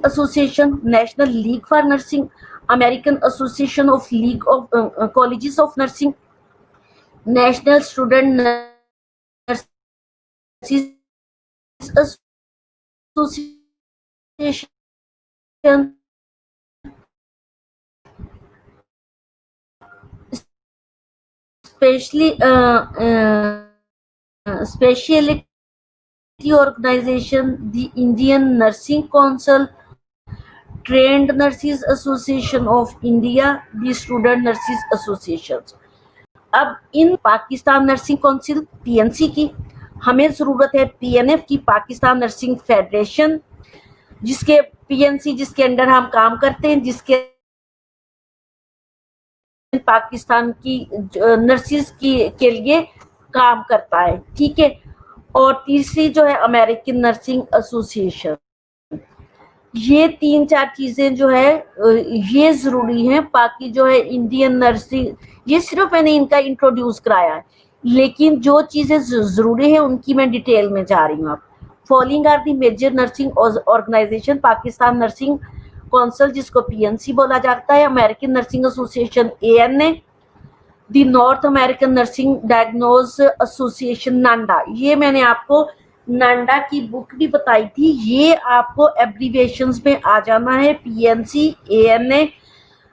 association, national league for nursing, American association of league of colleges of nursing, national student nursing association, specialty organization, the Indian Nursing Council, Trained Nurses Association of India, the Student Nurses Associations। अब इन Pakistan nursing council PNC की हमें जरूरत है, PNF की Pakistan nursing federation, जिसके PNC जिसके under हम काम करते हैं, जिसके पाकिस्तान की नर्सिस की के लिए काम करता है। ठीक है, और तीसरी जो है अमेरिकन नर्सिंग एसोसिएशन। ये 3-4 चीजें जो है ये जरूरी हैं। बाकी जो है इंडियन नर्सिंग, ये सिर्फ मैंने इनका इंट्रोड्यूस कराया है। लेकिन जो चीज़ें ज़रूरी है उनकी मैं डिटेल में जा रही हूँ अब। Following are the major nursing organization, Pakistan Nursing Council जिसको पीएनसी बोला जाता है, American Nursing Association ANA, the North American Nursing Diagnose Association NANDA. ये मैंने आपको नांडा की बुक भी बताई थी, ये आपको एब्रीविएशंस में आ जाना है, PNC, ANA,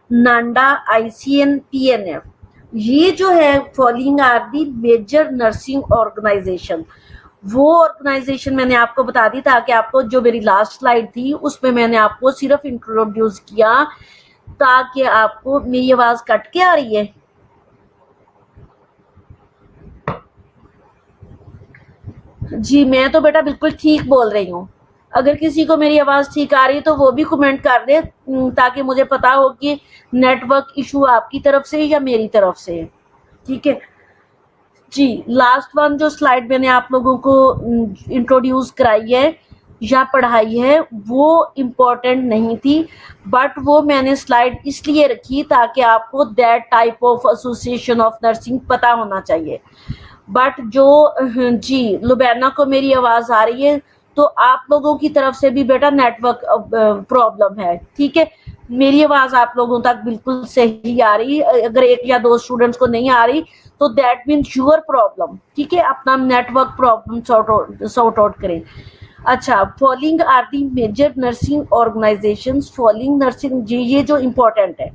NANDA, ICN, PNF. ये जो है following are the major nursing organization. वो ऑर्गेनाइजेशन मैंने आपको बता दी ताकि आपको जो मेरी लास्ट स्लाइड थी उसमें मैंने आपको सिर्फ इंट्रोड्यूस किया ताकि आपको मेरी आवाज कट के आ रही है। जी मैं तो बेटा बिल्कुल ठीक बोल रही हूँ। अगर किसी को मेरी आवाज ठीक आ रही है तो वो भी कमेंट कर दे ताकि मुझे पता हो कि नेटवर्क इशू आपकी तरफ से या मेरी तरफ से है। ठीक है जी। लास्ट वन जो स्लाइड मैंने आप लोगों को इंट्रोड्यूस कराई है या पढ़ाई है वो इम्पोर्टेंट नहीं थी, बट वो मैंने स्लाइड इसलिए रखी ताकि आपको that type of association of nursing पता होना चाहिए। बट जो जी लुबैना को मेरी आवाज आ रही है तो आप लोगों की तरफ से भी बेटा नेटवर्क प्रॉब्लम है। ठीक है, मेरी आवाज आप लोगों तक बिल्कुल सही आ रही है। अगर एक या दो स्टूडेंट्स को नहीं आ रही तो दैट मीन्स यूर प्रॉब्लम। ठीक है, अपना नेटवर्क प्रॉब्लम सॉर्ट आउट करें। अच्छा, following are the major nursing organizations. Following nursing जी ये जो इम्पोर्टेंट है।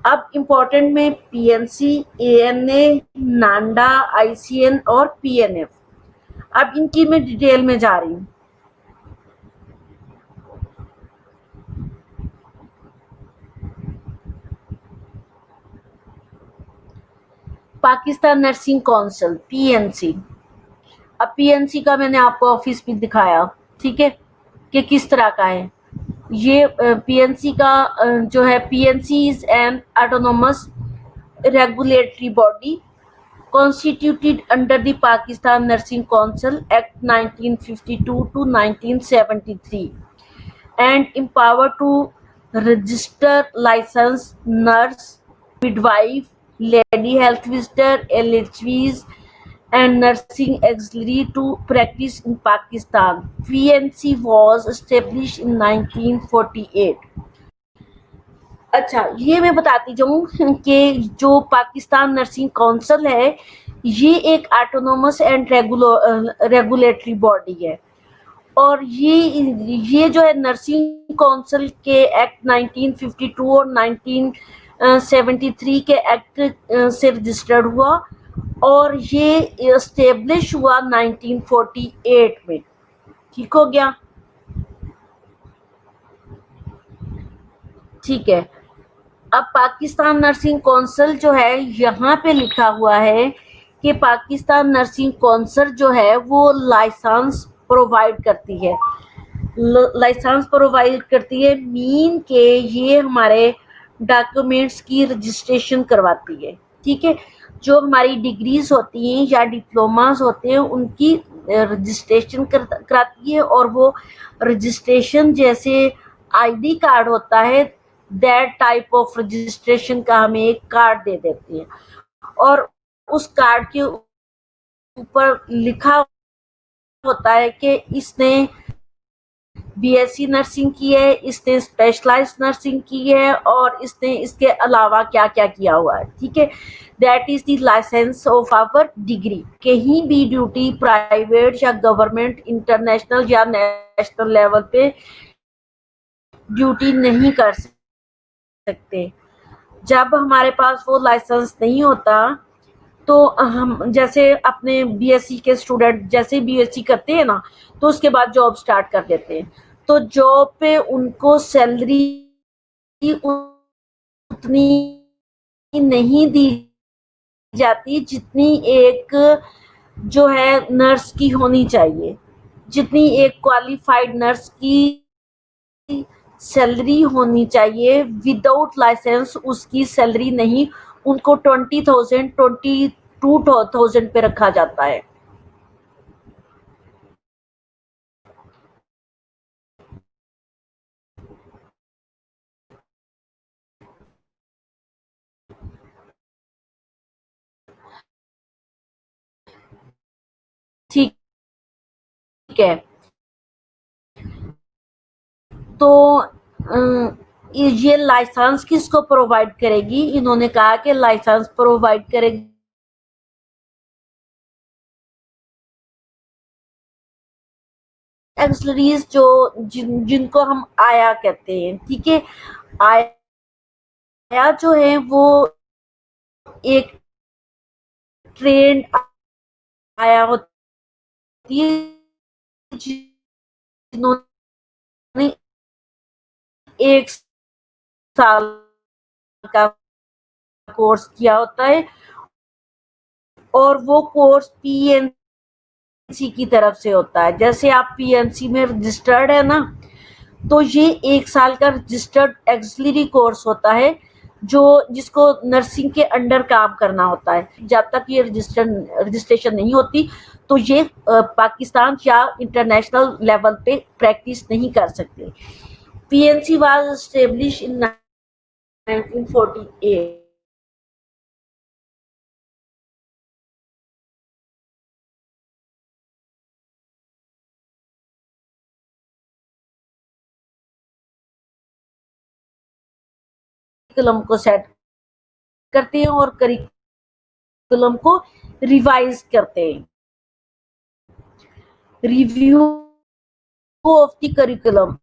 अब इम्पोर्टेंट में पीएनसी, एएनए, नांडा, आईसीएन और पीएनएफ। अब इनकी मैं डिटेल में जा रही हूँ। Pakistan nursing council PNC. अब पीएनसी का मैंने आपको ऑफिस भी दिखाया, ठीक है, कि किस तरह का है। ये पीएनसी का जो है, PNC is an autonomous regulatory body constituted under the Pakistan Nursing Council Act 1952 to 1973 and empowered to register licensed nurse, midwife, lady health visitor, LHVs and nursing auxiliary to practice in Pakistan. PNC was established in 1948. अच्छा, ये मैं बताती जाऊँ कि जो Pakistan nursing council है ये एक ऑटोनोमस एंड रेगुलेटरी बॉडी है। और ये जो है नर्सिंग काउंसिल के एक्ट 1952 और 1973 के एक्ट से रजिस्टर्ड हुआ और ये एस्टेब्लिश हुआ 1948 में। ठीक हो गया, ठीक है। अब पाकिस्तान नर्सिंग काउंसिल जो है यहाँ पे लिखा हुआ है कि पाकिस्तान नर्सिंग काउंसिल जो है वो लाइसेंस प्रोवाइड करती है। लाइसेंस प्रोवाइड करती है मीन के ये हमारे डॉक्यूमेंट्स की रजिस्ट्रेशन करवाती है। ठीक है, जो हमारी डिग्रीज होती हैं या डिप्लोमास होते हैं उनकी रजिस्ट्रेशन कराती है और वो रजिस्ट्रेशन जैसे आईडी कार्ड होता है दैट टाइप ऑफ रजिस्ट्रेशन का हमें एक कार्ड दे देती है और उस कार्ड के ऊपर लिखा होता है कि इसने बीएससी नर्सिंग की है, इसने स्पेशलाइज्ड नर्सिंग की है और इसने इसके अलावा क्या क्या किया हुआ है। ठीक है, that is the licence of our degree. कहीं भी ड्यूटी प्राइवेट या गवर्नमेंट, इंटरनेशनल या नेशनल लेवल पे ड्यूटी नहीं कर सकते। जब हमारे पास वो लाइसेंस नहीं होता तो हम जैसे अपने बीएससी के स्टूडेंट जैसे बीएससी करते हैं ना तो उसके बाद जॉब स्टार्ट कर देते हैं, तो जॉब पे उनको सैलरी उतनी नहीं दी जाती जितनी एक जो है नर्स की होनी चाहिए, जितनी एक क्वालिफाइड नर्स की सैलरी होनी चाहिए। विदाउट लाइसेंस उसकी सैलरी नहीं, उनको 20,000 22,000 पे रखा जाता है। ठीक है। तो ये लाइसेंस किसको प्रोवाइड करेगी? इन्होंने कहा कि लाइसेंस प्रोवाइड करेगी एक्सलरीज जिनको हम आया कहते हैं। ठीक है, आया जो है वो एक ट्रेंड आया होती है जिन्होंने एक साल का कोर्स किया होता है और वो कोर्स पीएनसी की तरफ से होता है। जैसे आप पीएनसी में रजिस्टर्ड है ना, तो ये 1 साल का रजिस्टर्ड एक्सिलरी कोर्स होता है जो जिसको नर्सिंग के अंडर काम करना होता है। जब तक ये रजिस्ट्रेशन नहीं होती तो ये पाकिस्तान या इंटरनेशनल लेवल पे प्रैक्टिस नहीं कर सकते। PNC was establish in 1948। Curriculum को सेट करते हैं और करिकुलम को रिवाइज करते हैं। Review of the curriculum.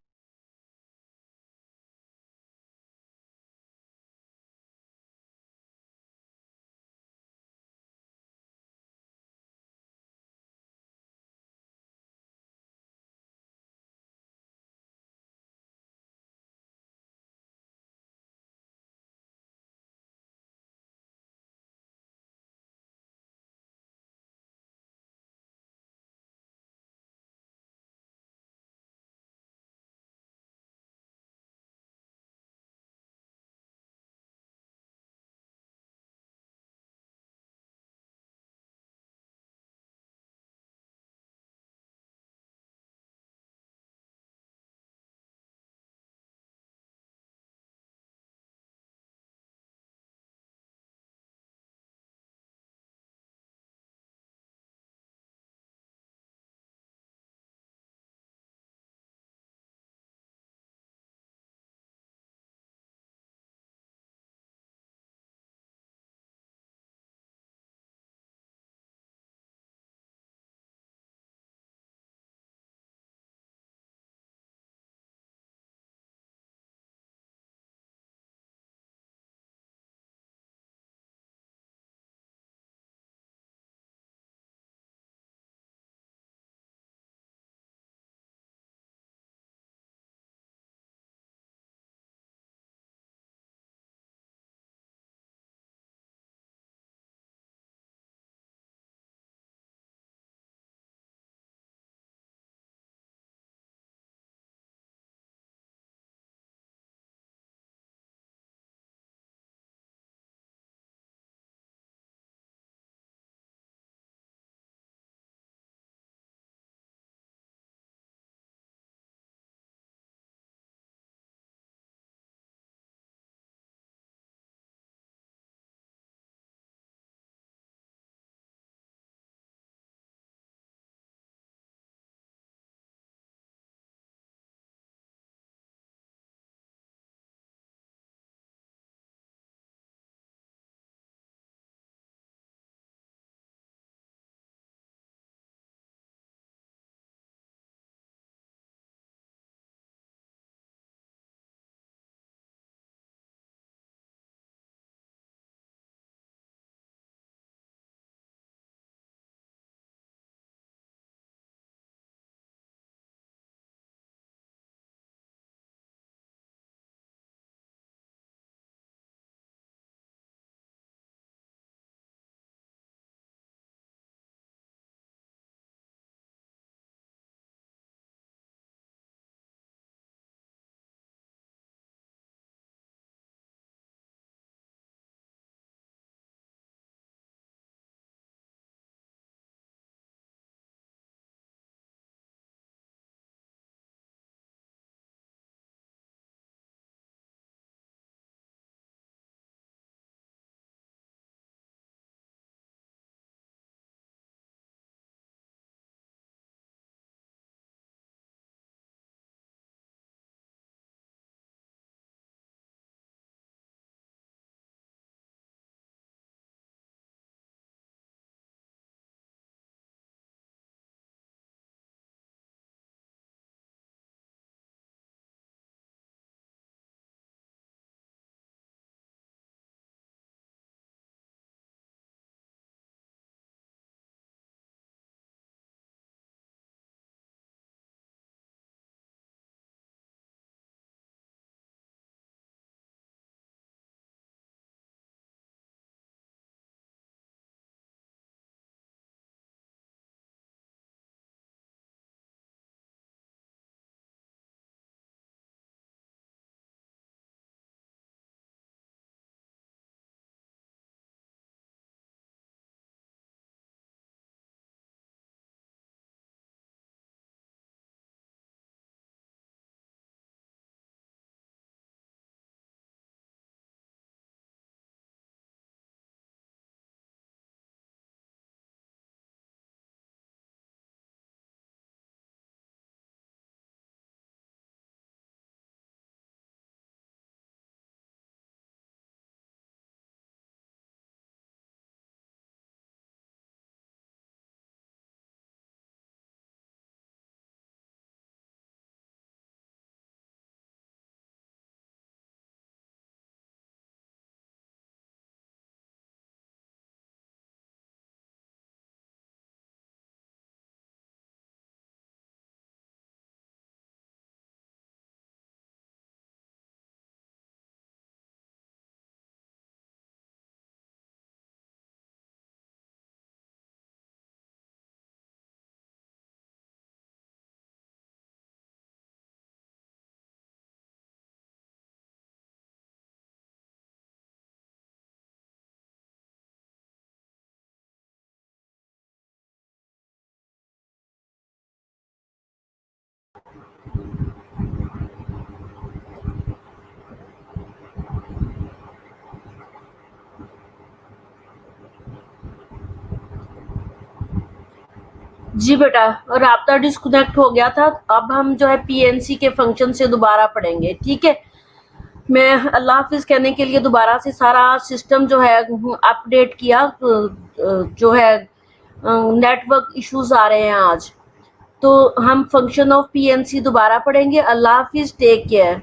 जी बेटा, राब्ता डिस्कनेक्ट हो गया था। अब हम जो है पीएनसी के फंक्शन से दोबारा पढ़ेंगे, ठीक है। मैं अल्लाह हाफिज कहने के लिए दोबारा से सारा सिस्टम जो है अपडेट किया। जो है नेटवर्क इश्यूज आ रहे हैं आज, तो हम फंक्शन ऑफ पीएनसी दोबारा पढ़ेंगे। अल्लाह हाफिज, टेक केयर।